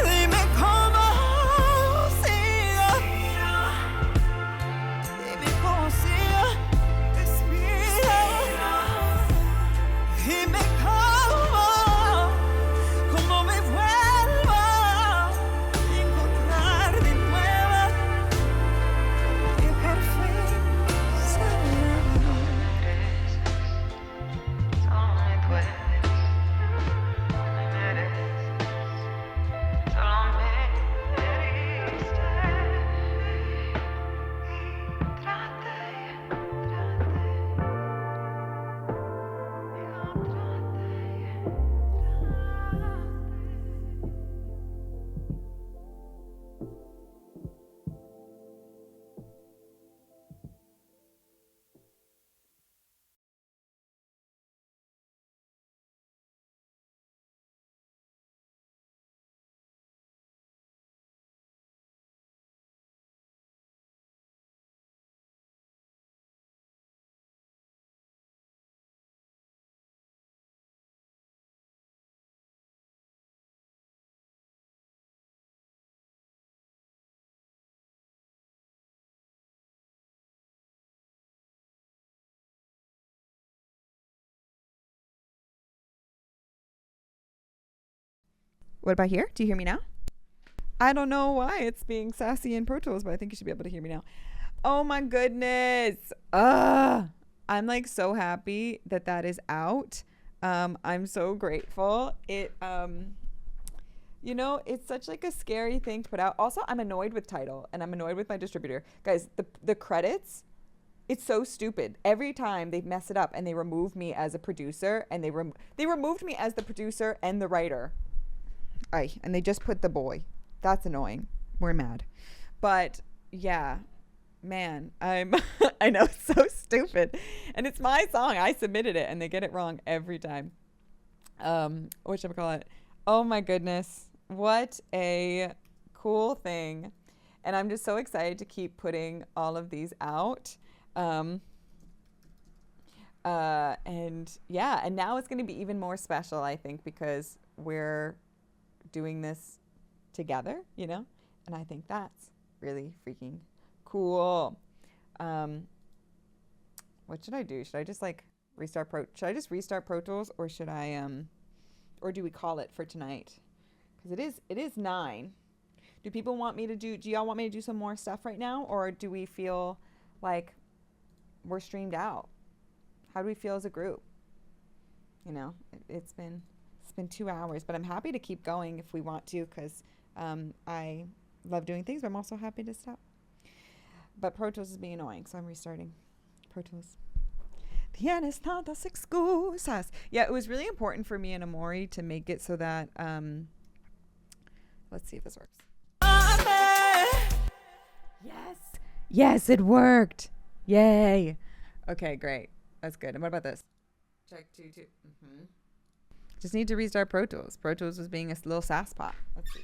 Dime cómo sigo, dime cómo sigo, respiro. Dime cómo me vuelvo a encontrar de nuevo y por fin saber. Solo me dueles, no me mereces, solo me heriste y traté. What about here? Do you hear me now? I don't know why it's being sassy in Pro Tools, but I think you should be able to hear me now. Oh my goodness. I'm like so happy that that is out. I'm so grateful. It's such like a scary thing to put out. Also, I'm annoyed with Tidal and I'm annoyed with my distributor. Guys, the credits, it's so stupid. Every time they mess it up and they remove me as a producer and they removed me as the producer and the writer. And they just put the boy. That's annoying. We're mad. But yeah, man, I know it's so stupid. And it's my song. I submitted it and they get it wrong every time. Whatchamacallit? Oh my goodness. What a cool thing. And I'm just so excited to keep putting all of these out. And now it's going to be even more special, I think, because we're doing this together, and I think that's really freaking cool. What should I do? Should I just restart Pro Tools, or should I or do we call it for tonight? Because it is 9. Do y'all want me to do some more stuff right now, or do we feel like we're streamed out? How do we feel as a group? It's been 2 hours, but I'm happy to keep going if we want to, because I love doing things, but I'm also happy to stop. But Pro Tools is being annoying, so I'm restarting Pro Tools. Tienes tantas excusas. Yeah, it was really important for me and Amori to make it so that, let's see if this works. Yes, it worked. Yay. Okay, great. That's good. And what about this? Check 2, 2. Mm-hmm. Just need to restart Pro Tools. Pro Tools was being a little sass pot. Let's see.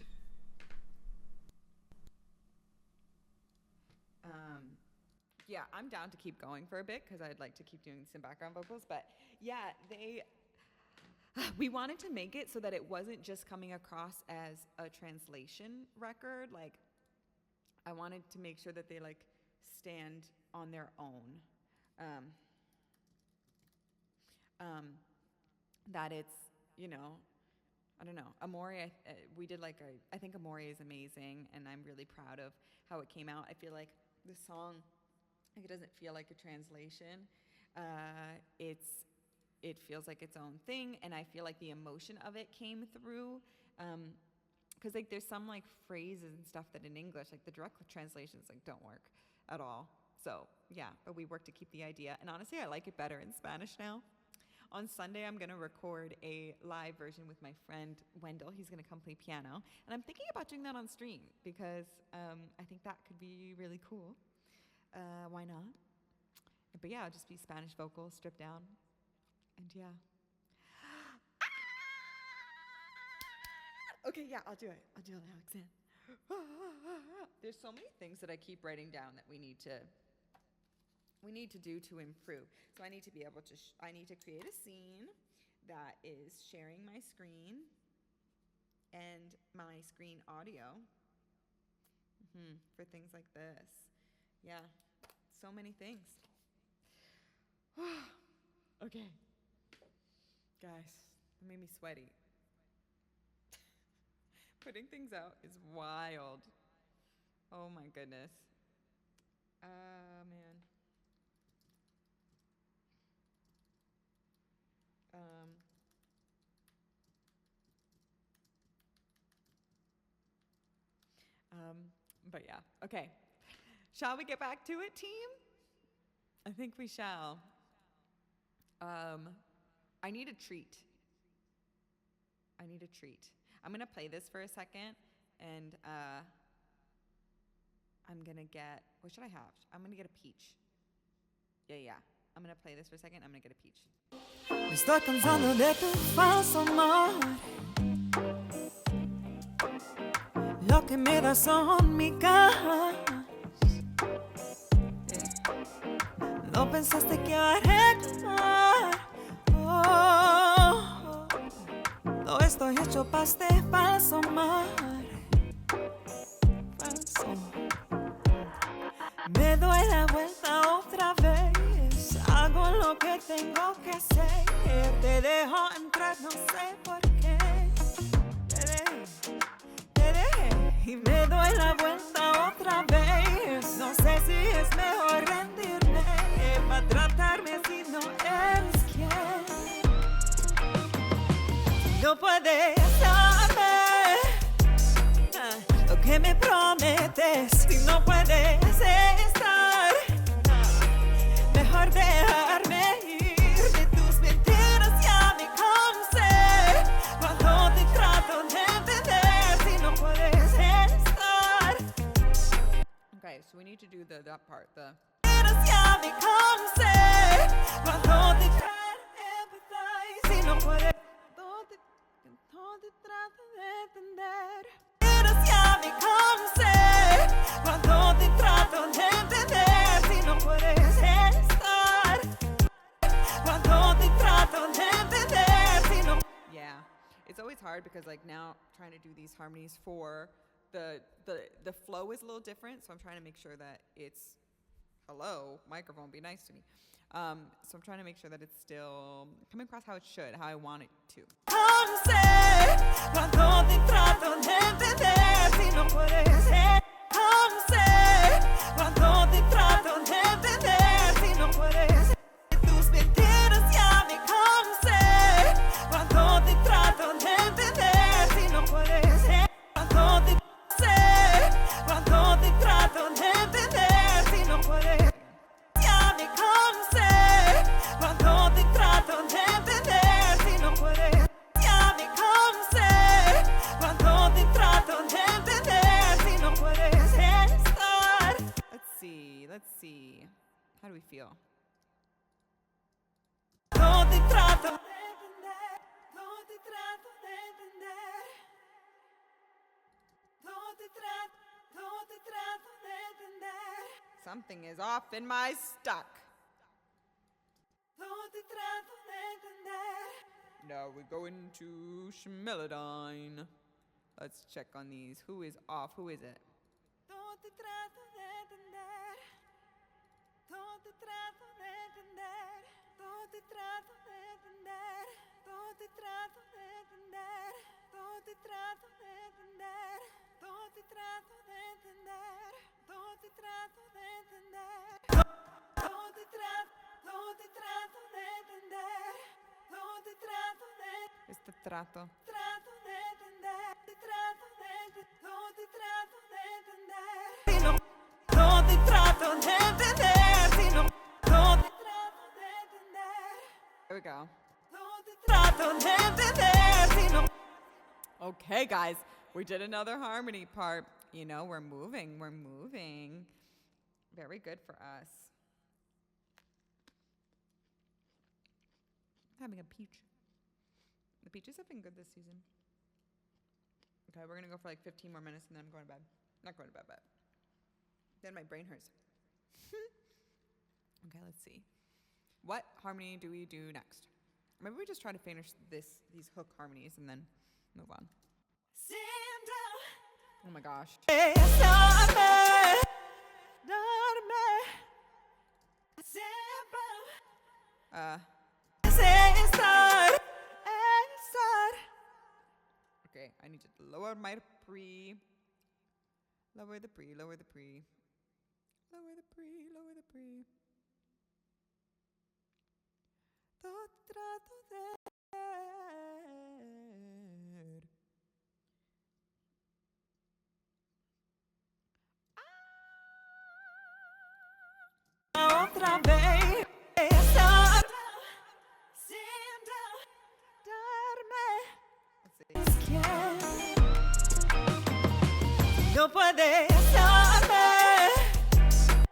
Yeah, I'm down to keep going for a bit because I'd like to keep doing some background vocals. But yeah, we wanted to make it so that it wasn't just coming across as a translation record. I wanted to make sure that they stand on their own. That it's, I don't know. Amore, we did like I think Amore is amazing, and I'm really proud of how it came out. I feel like the song, like it doesn't feel like a translation. It feels like its own thing, and I feel like the emotion of it came through. Because like there's some like phrases and stuff that in English, like the direct translations like don't work at all. So yeah, but we work to keep the idea. And honestly, I like it better in Spanish now. On Sunday, I'm going to record a live version with my friend Wendell. He's going to come play piano. And I'm thinking about doing that on stream because I think that could be really cool. Why not? But yeah, it'll just be Spanish vocals, stripped down. And yeah. Okay, yeah, I'll do it. I'll do it, Alexander. There's so many things that I keep writing down that we need to do to improve. So I need to be able to, I need to create a scene that is sharing my screen and my screen audio for things like this. Yeah, so many things. Okay. Guys, it made me sweaty. Putting things out is wild. Oh my goodness. Man. But yeah, okay. Shall we get back to it, team? I think we shall. I need a treat. I'm gonna play this for a second, and I'm gonna get, what should I have? I'm gonna get a peach. Yeah. I'm gonna play this for a second. I'm gonna get a peach. Me estoy cansando de tu falso amor. Lo que me das son migajas. No pensaste que arreglar. Todo esto hecho para este falso amor. Falso. Me doy la vuelta otra vez. Hago lo que tengo que hacer. Te dejo entrar, no sé por qué. Te dejé y me doy la vuelta otra vez. No sé si es mejor rendirme para tratarme si no eres quien. No puedes saber lo que me prometes si no puedes estar. Mejor dejarme ir de tus mentiras, ya me cansé. Cuando te trato de entender si no puedes estar. Okay, so we need to do that part. Ya me cansé. Cuando te trato de empezar si no puedes. Cuando te trato de entender. Ya me cansé. Cuando te trato de entender si no puedes estar. Cuando te trato de entender si no. Yeah, it's always hard because like now trying to do these harmonies for the flow is a little different, so I'm trying to make sure that it's hello microphone, be nice to me. So I'm trying to make sure that it's still coming across how it should, how I want it to. Cuando te trato de entender si no puedes ser. Cuando te trato de entender si no puedes ser. Tus mentiras ya me cansé. Cuando te trato de entender si no puedes ser. Cuando te trato de entender si no puedes. Ya me cansé. Cuando te trato de entender si no puedes. Ya me cansé. Cuando te trato de entender si no puedes estar. Let's see. How do we feel? No te trato de entender. No te trato de entender. No te trato de entender. Something is off in my stuck. No te trato de entender. Now we go into Schmelodyne. Let's check on these. Who is off? Who is it? No te trato de entender. No te trato de entender. No te trato de entender. No te trato de entender. Todo te trato de entender, todo te trato de entender, todo te trato de entender, todo te trato de entender, todo te trato de Este trato. trato de entender, te trato de todo te trato de entender, si no, todo te trato de entender, si no, todo te trato de entender, There we go. todo te trato de entender, si no. Okay, guys, we did another harmony part. You know, we're moving, we're moving. Very good for us. Having a peach. The peaches have been good this season. Okay, we're gonna go for like 15 more minutes and then I'm going to bed. Not going to bed, but then my brain hurts. Okay, let's see. What harmony do we do next? Maybe we just try to finish these hook harmonies and then move on. Oh my gosh. Okay, I need to lower my pre. Lower the pre, lower the pre. Lower the pre, lower the pre. Todo trato de Otra vez. Let's see. No puede saber.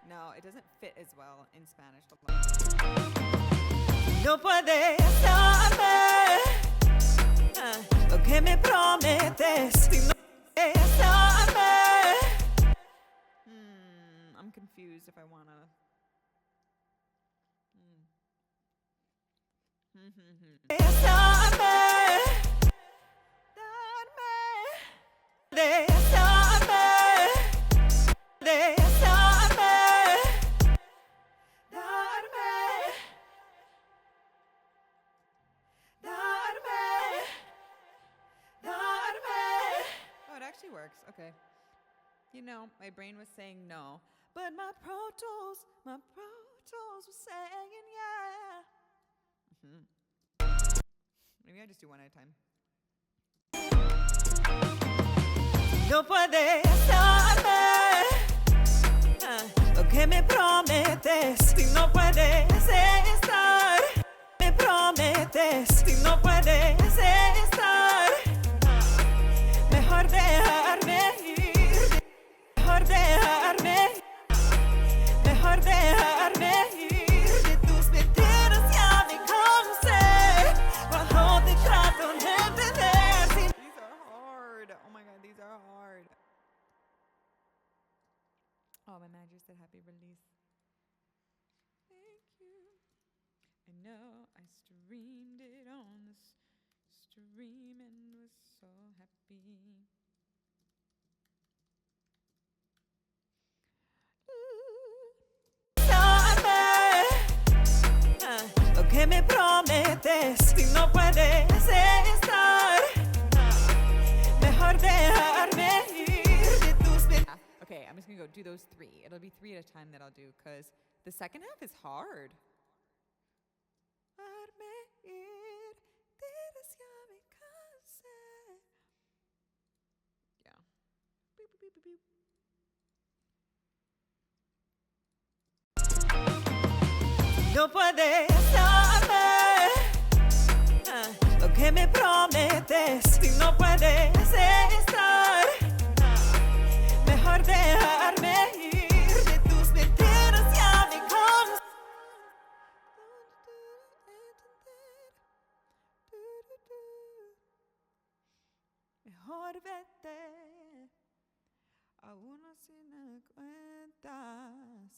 No, it doesn't fit as well in Spanish. No puede saber lo que me prometes. Si no puedes saber. I'm confused if I wanna. Saber. Darme. De saber. De saber. Darme. Darme. Darme. Oh, it actually works. Okay. You know, my brain was saying no, but my Pro Tools was saying yeah. Maybe I just do one at a time. No puedes saber lo que me prometes. Si no puedes estar, me prometes. Si no puedes estar, mejor dejarme ir. Mejor dejarme ir. Mejor dejarme ir. De tus mentiras ya me cansé. Cuando te trato de entender. Si These are hard. Oh my god, these are hard. Oh, my manager said happy release. Thank you. I know I streamed it on the stream and was so happy. saber lo que me prometes. Si no puedes estar, mejor dejarme ir de tus mentiras. Okay, I'm just gonna go do those three. It'll be three at a time that I'll do because the second half is hard. Yeah. Boop, boop, boop, boop, boop. No puedes saber lo que me prometes. Si no puedes estar, mejor dejarme ir de tus mentiras. Ya me cansé. Mejor vete, aún así me cuentas.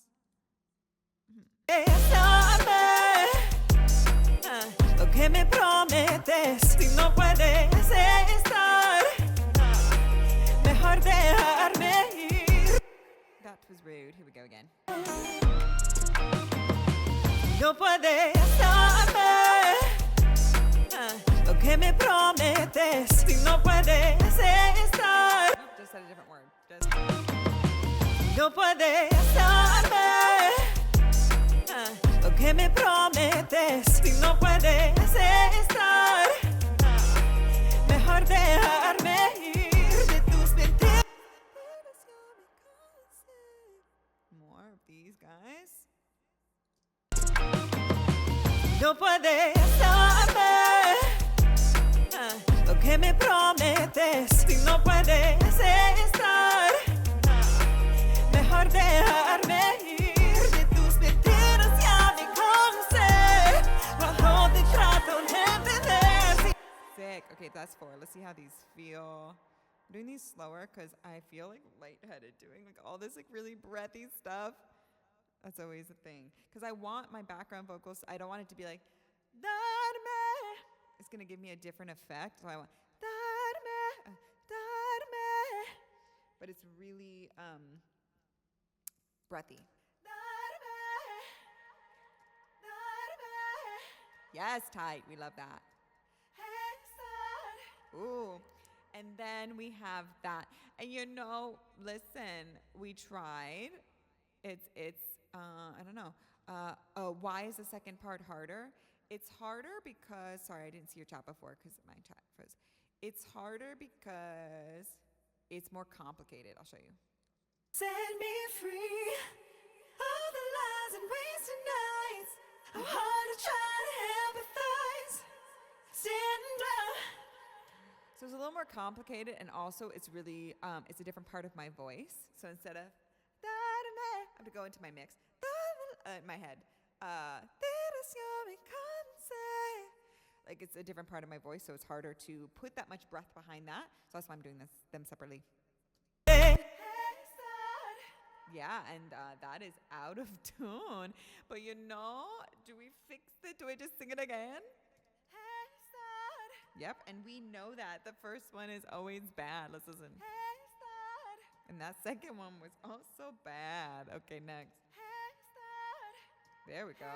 Saber lo que me prometes. Si no puedes estar, mejor dejarme ir. That was rude. Here we go again. No puedes saber lo que que me prometes si no puedes estar. Nope, just said a different word. Just... No puedes darme lo que me prometes si no puedes estar. Mejor dejarme ir de tus mentiras. More of these guys. No puedes darme lo que me prometes si no puedes estar. Mejor dejarme ir de tus mentiras, ya me cansé. Bajo te trato de entender. Sick. Okay, that's 4. Let's see how these feel. I'm doing these slower because I feel like lightheaded doing like all this like really breathy stuff. That's always a thing. Because I want my background vocals, I don't want it to be like, darme. It's going to give me a different effect. So I want, darme, darme. But it's really breathy. Yes, tight. We love that. Ooh. And then we have that. And you know, listen, we tried. It's I don't know. Why is the second part harder? It's harder because, sorry, I didn't see your chat before because my chat froze. It's harder because it's more complicated. I'll show you. Set me free. All the lies and wasted nights. How hard to try to empathize. Stand up. So it's a little more complicated, and also it's really it's a different part of my voice. So instead of I have to go into my mix in my head. Like it's a different part of my voice, so it's harder to put that much breath behind that. So that's why I'm doing them separately. Yeah, and that is out of tune. But you know, do we fix it? Do I just sing it again? Yep, and we know that the first one is always bad. Let's listen. And that second one was also bad. Okay, next. There we go.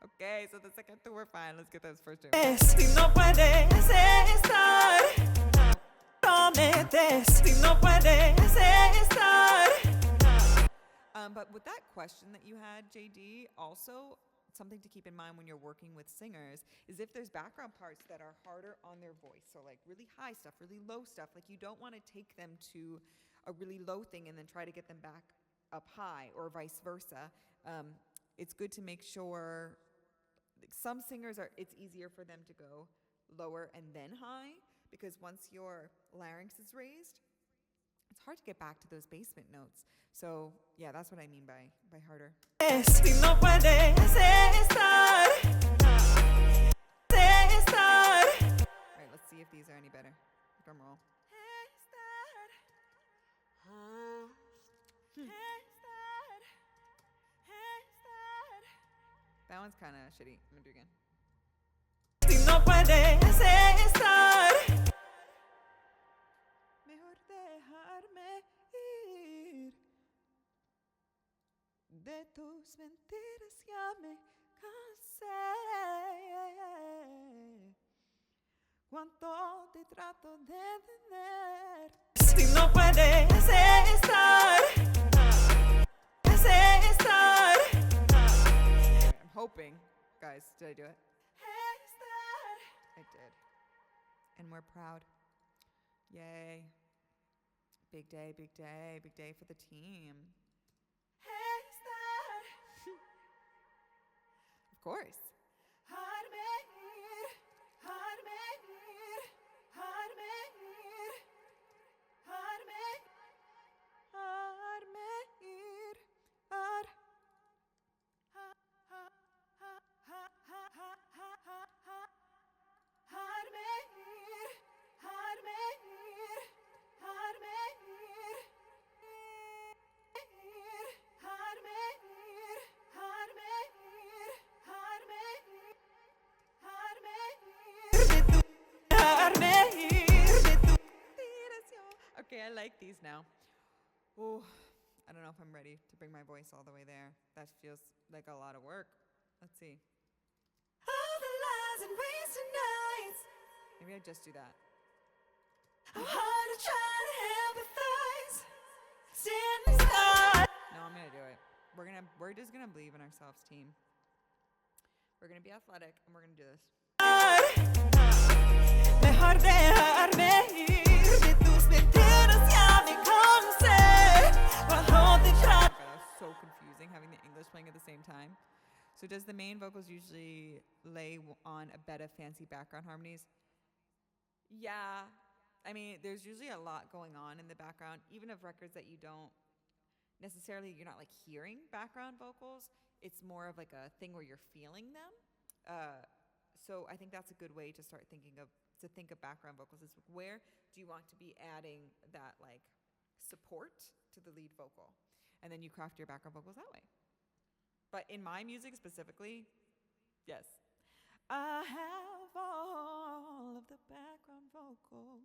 Okay, so the second two were fine. Let's get those first two. Si no puedes estar. Prometes si no puedes estar. But with that question that you had, JD, also something to keep in mind when you're working with singers is if there's background parts that are harder on their voice, so like really high stuff, really low stuff, like you don't want to take them to a really low thing and then try to get them back up high or vice versa. It's good to make sure some singers it's easier for them to go lower and then high because once your larynx is raised, it's hard to get back to those basement notes. So yeah, that's what I mean by harder. Si no puedes estar. All right, let's see if these are any better. Drum roll. That one's kind of shitty. I'm gonna do it again. Si no puedes estar. Mejor dejarme ir. De tus mentiras ya me cansé. Cuánto te trato de entender. Si no puedes estar. I'm hoping. Guys, did I do it? I did. And we're proud. Yay. Big day, big day, big day for the team. Of course. Okay, I like these now. Oh, I don't know if I'm ready to bring my voice all the way there. That feels like a lot of work. Let's see. and wasted nights. Maybe I just do that. I'm hard to try to empathize. Stand aside. No, I'm gonna do it. We're just gonna believe in ourselves, team. We're gonna be athletic and we're gonna do this. Mejor dejarme ir de tus mentiras ya me cansé. Cuando te trato. That was so confusing having the English playing at the same time. So does the main vocals usually lay on a bed of fancy background harmonies? Yeah. I mean, there's usually a lot going on in the background, even of records that you don't necessarily, you're not like hearing background vocals. It's more of like a thing where you're feeling them. So I think that's a good way to start think of background vocals is where do you want to be adding that like support to the lead vocal? And then you craft your background vocals that way. But in my music specifically, yes. I have all of the background vocals.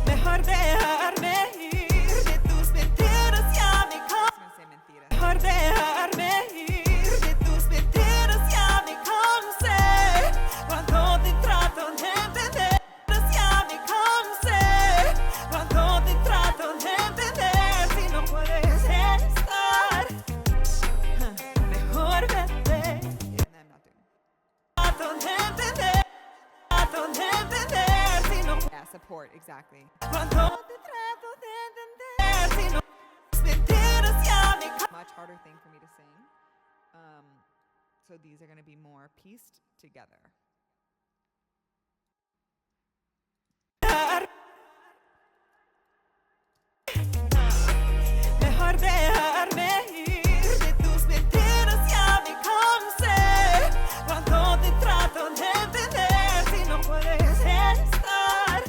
Mejor dejarme ir de tus mentiras ya me cansé. I was gonna say mentira. Mejor dejarme ir de tus mentiras ya me cansé. Cuando te trato de entender, ya me cansé. Cuando te trato de entender, si no puedes estar, mejor vete. Yeah, I'm not doing it. Trato de entender, si no. Yeah, support, exactly. Cuando te trato de entender, si no puedes mentiras ya me cansé. Much harder thing for me to sing. So these are going to be more pieced together. Mejor dejarme ir de tus mentiras ya me cansé. Cuando te trato de entender, si no puedes estar.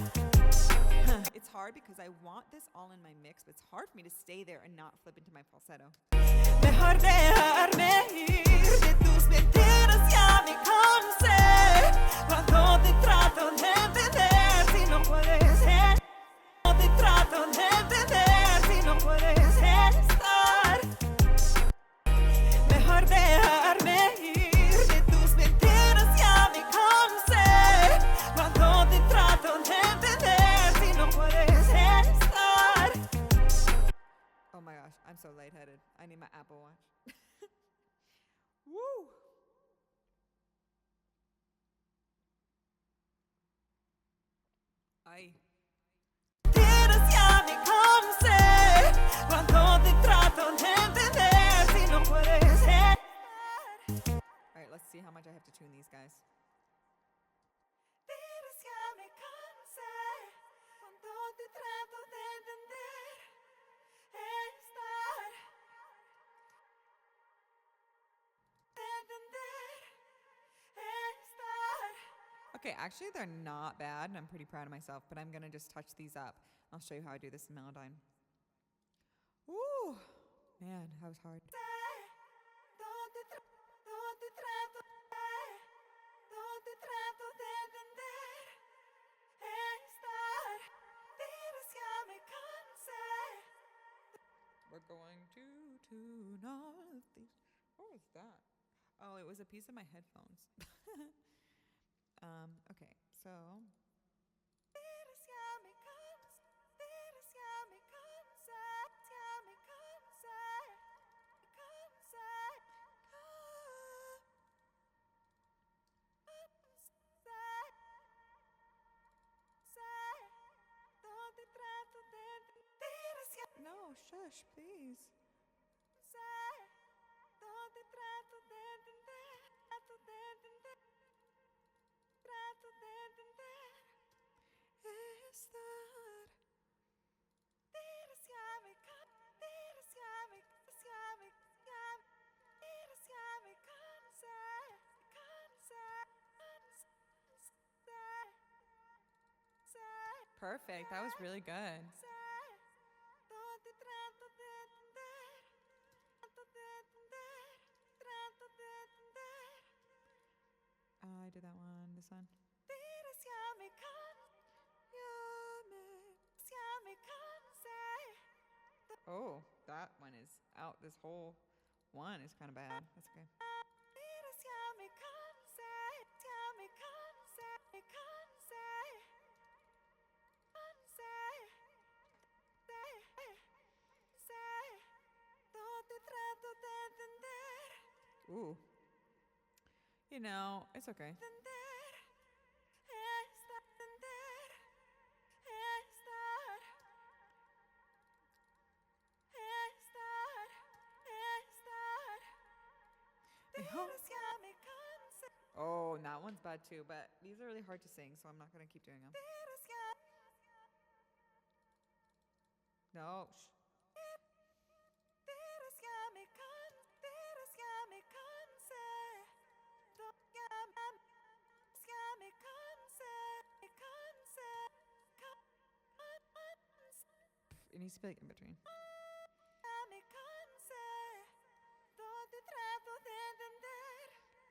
It's hard because I want this all in my mix, but it's hard for me to stay there and not flip into my falsetto. Mejor dejarme ir de tus mentiras ya me cansé. Cuando te trato de entender, si no puedes estar. Cuando te trato de entender, si no puedes estar. Mejor dejarme ir de tus mentiras ya me cansé. Cuando te trato de entender, si no puedes estar. Oh my gosh, I'm so lightheaded. I need my Apple Watch. Woo! Ay. Mentiras ya me cansé. Cuando te trato de entender, si no puedes estar. All right, let's see how much I have to tune these guys. Mentiras ya me cansé. Cuando te trato de entender, estar. De entender, estar. Okay, actually they're not bad, and I'm pretty proud of myself, but I'm gonna just touch these up. I'll show you how I do this in Melodyne. Woo! Man, that was hard. Donde trato de entender, estar. Mentiras ya me cansé. We're going to tune all of these. What was that? Oh, it was a piece of my headphones. Okay, so Mentiras ya me cansé. Mentiras ya me cansé. Ya me cansé. Me cansé. Donde trato de entender, no, shush, please. donde trato de entender, trato de entender, trato de entender, Estar. Mentiras ya me cansé, mentiras ya me cansé, Perfect. That was really good. donde trato de entender, trato de entender, trato de entender. I did that one. This one. Mentiras ya me cansé. Oh, that one is out. This whole one is kind of bad. That's okay. Mentiras ya me cansé. Ooh. You know, it's okay. Oh, that one's bad too, but these are really hard to sing, so I'm not going to keep doing them. No. Shh. It needs to be like in between.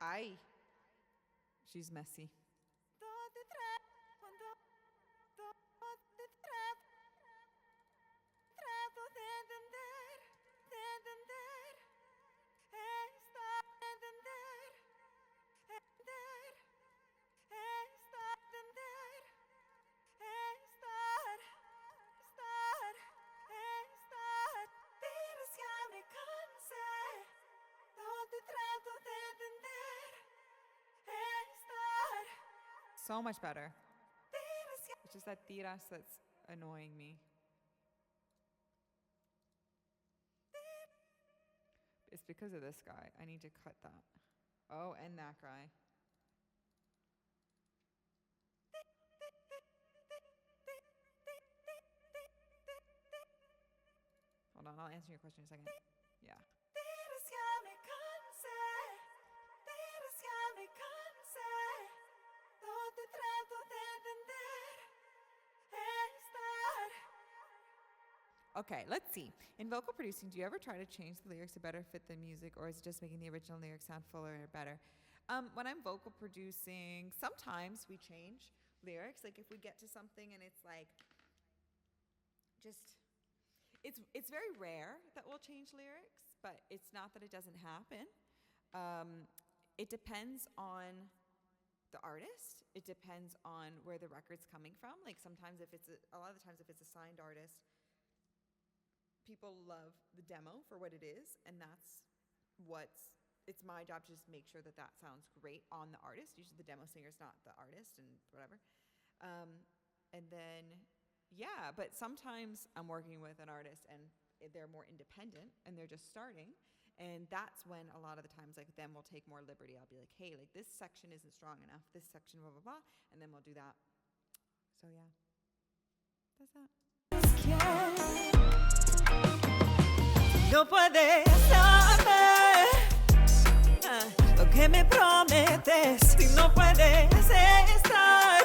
Ay. She's messy. So much better. It's just that tiras that's annoying me. It's because of this guy. I need to cut that. Oh, and that guy. Hold on, I'll answer your question in a second. Yeah. Okay, let's see. In vocal producing, do you ever try to change the lyrics to better fit the music, or is it just making the original lyrics sound fuller or better? When I'm vocal producing, sometimes we change lyrics. Like if we get to something and it's like, just, it's very rare that we'll change lyrics, but it's not that it doesn't happen. It depends on the artist. It depends on where the record's coming from. Like sometimes if it's, a lot of the times if it's a signed artist, people love the demo for what it is, and it's my job to just make sure that that sounds great on the artist. Usually the demo singer's not the artist and whatever. And then, yeah, but sometimes I'm working with an artist and they're more independent and they're just starting. And that's when a lot of the times, like, then we'll take more liberty. I'll be like, hey, like, this section isn't strong enough. This section, blah, blah, blah. And then we'll do that. So, yeah. That's that. No puedes saber lo que me prometes si no puedes estar.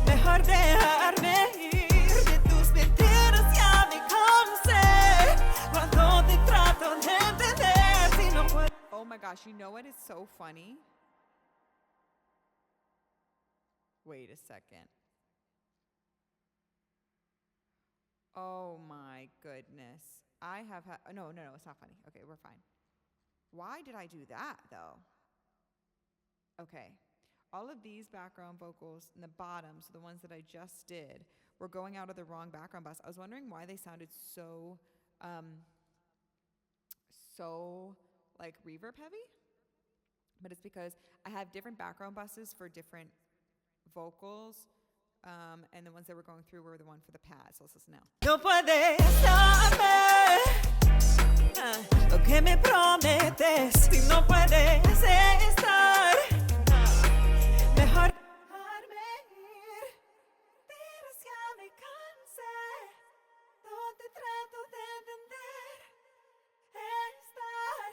Mejor dejarme ir de tus mentiras, ya me cansé cuando te trato de entender si no puedes. Oh my gosh, you know what is so funny? Wait a second. Oh my goodness. I have had, no, it's not funny. Okay, we're fine. Why did I do that though? Okay. All of these background vocals in the bottom, so the ones that I just did, were going out of the wrong background bus. I was wondering why they sounded so like reverb heavy. But it's because I have different background buses for different vocals. And the ones that we're going through were the one for the pad. So let's listen now. No puedes saber lo que me prometes si no puedes estar. Mejor dejarme ir. Dices ya me cansé. No te trato de entender. Estar.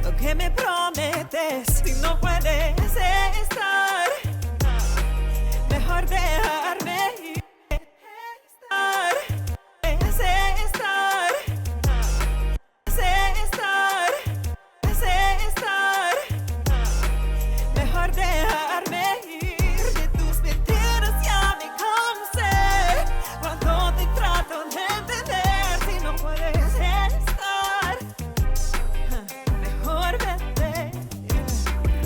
Lo que me prometes si no puedes estar. Mejor dejarme ir. Estar. Mejor dejarme ir de tus mentiras, ya me cansé cuando te trato de entender si no puedes estar. Mejor vete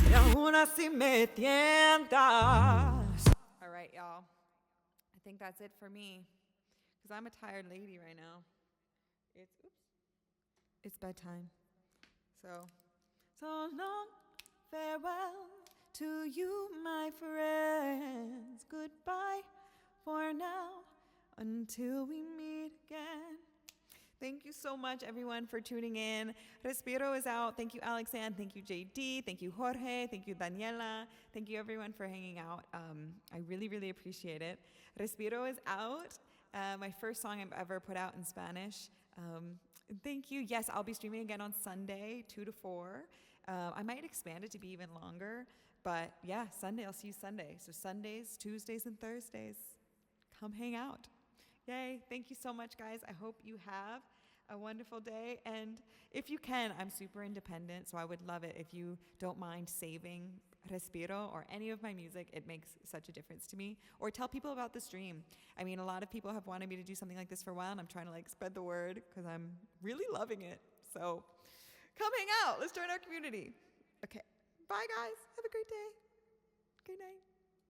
y aún así me tientas. All right, y'all. I think that's it for me, because I'm a tired lady right now. It's bedtime. So long, farewell to you, my friends. Goodbye for now, until we meet again. thank you so much, everyone, for tuning in. Respiro is out. Thank you, Alexandre. Thank you, JD. Thank you, Jorge. Thank you, Daniela. Thank you, everyone, for hanging out. I really, really appreciate it. Respiro is out. My first song I've ever put out in Spanish. Thank you. Yes, I'll be streaming again on Sunday, 2 to 4. I might expand it to be even longer. But yeah, Sunday, I'll see you Sunday. So Sundays, Tuesdays, and Thursdays. Come hang out. Yay. Thank you so much, guys. I hope you have a wonderful day. And if you can, I'm super independent, so I would love it if you don't mind saving Respiro or any of my music. It makes such a difference to me. Or tell people about the stream. I mean, a lot of people have wanted me to do something like this for a while, and I'm trying to like spread the word because I'm really loving it. So come hang out. Let's join our community. Okay. Bye, guys. Have a great day.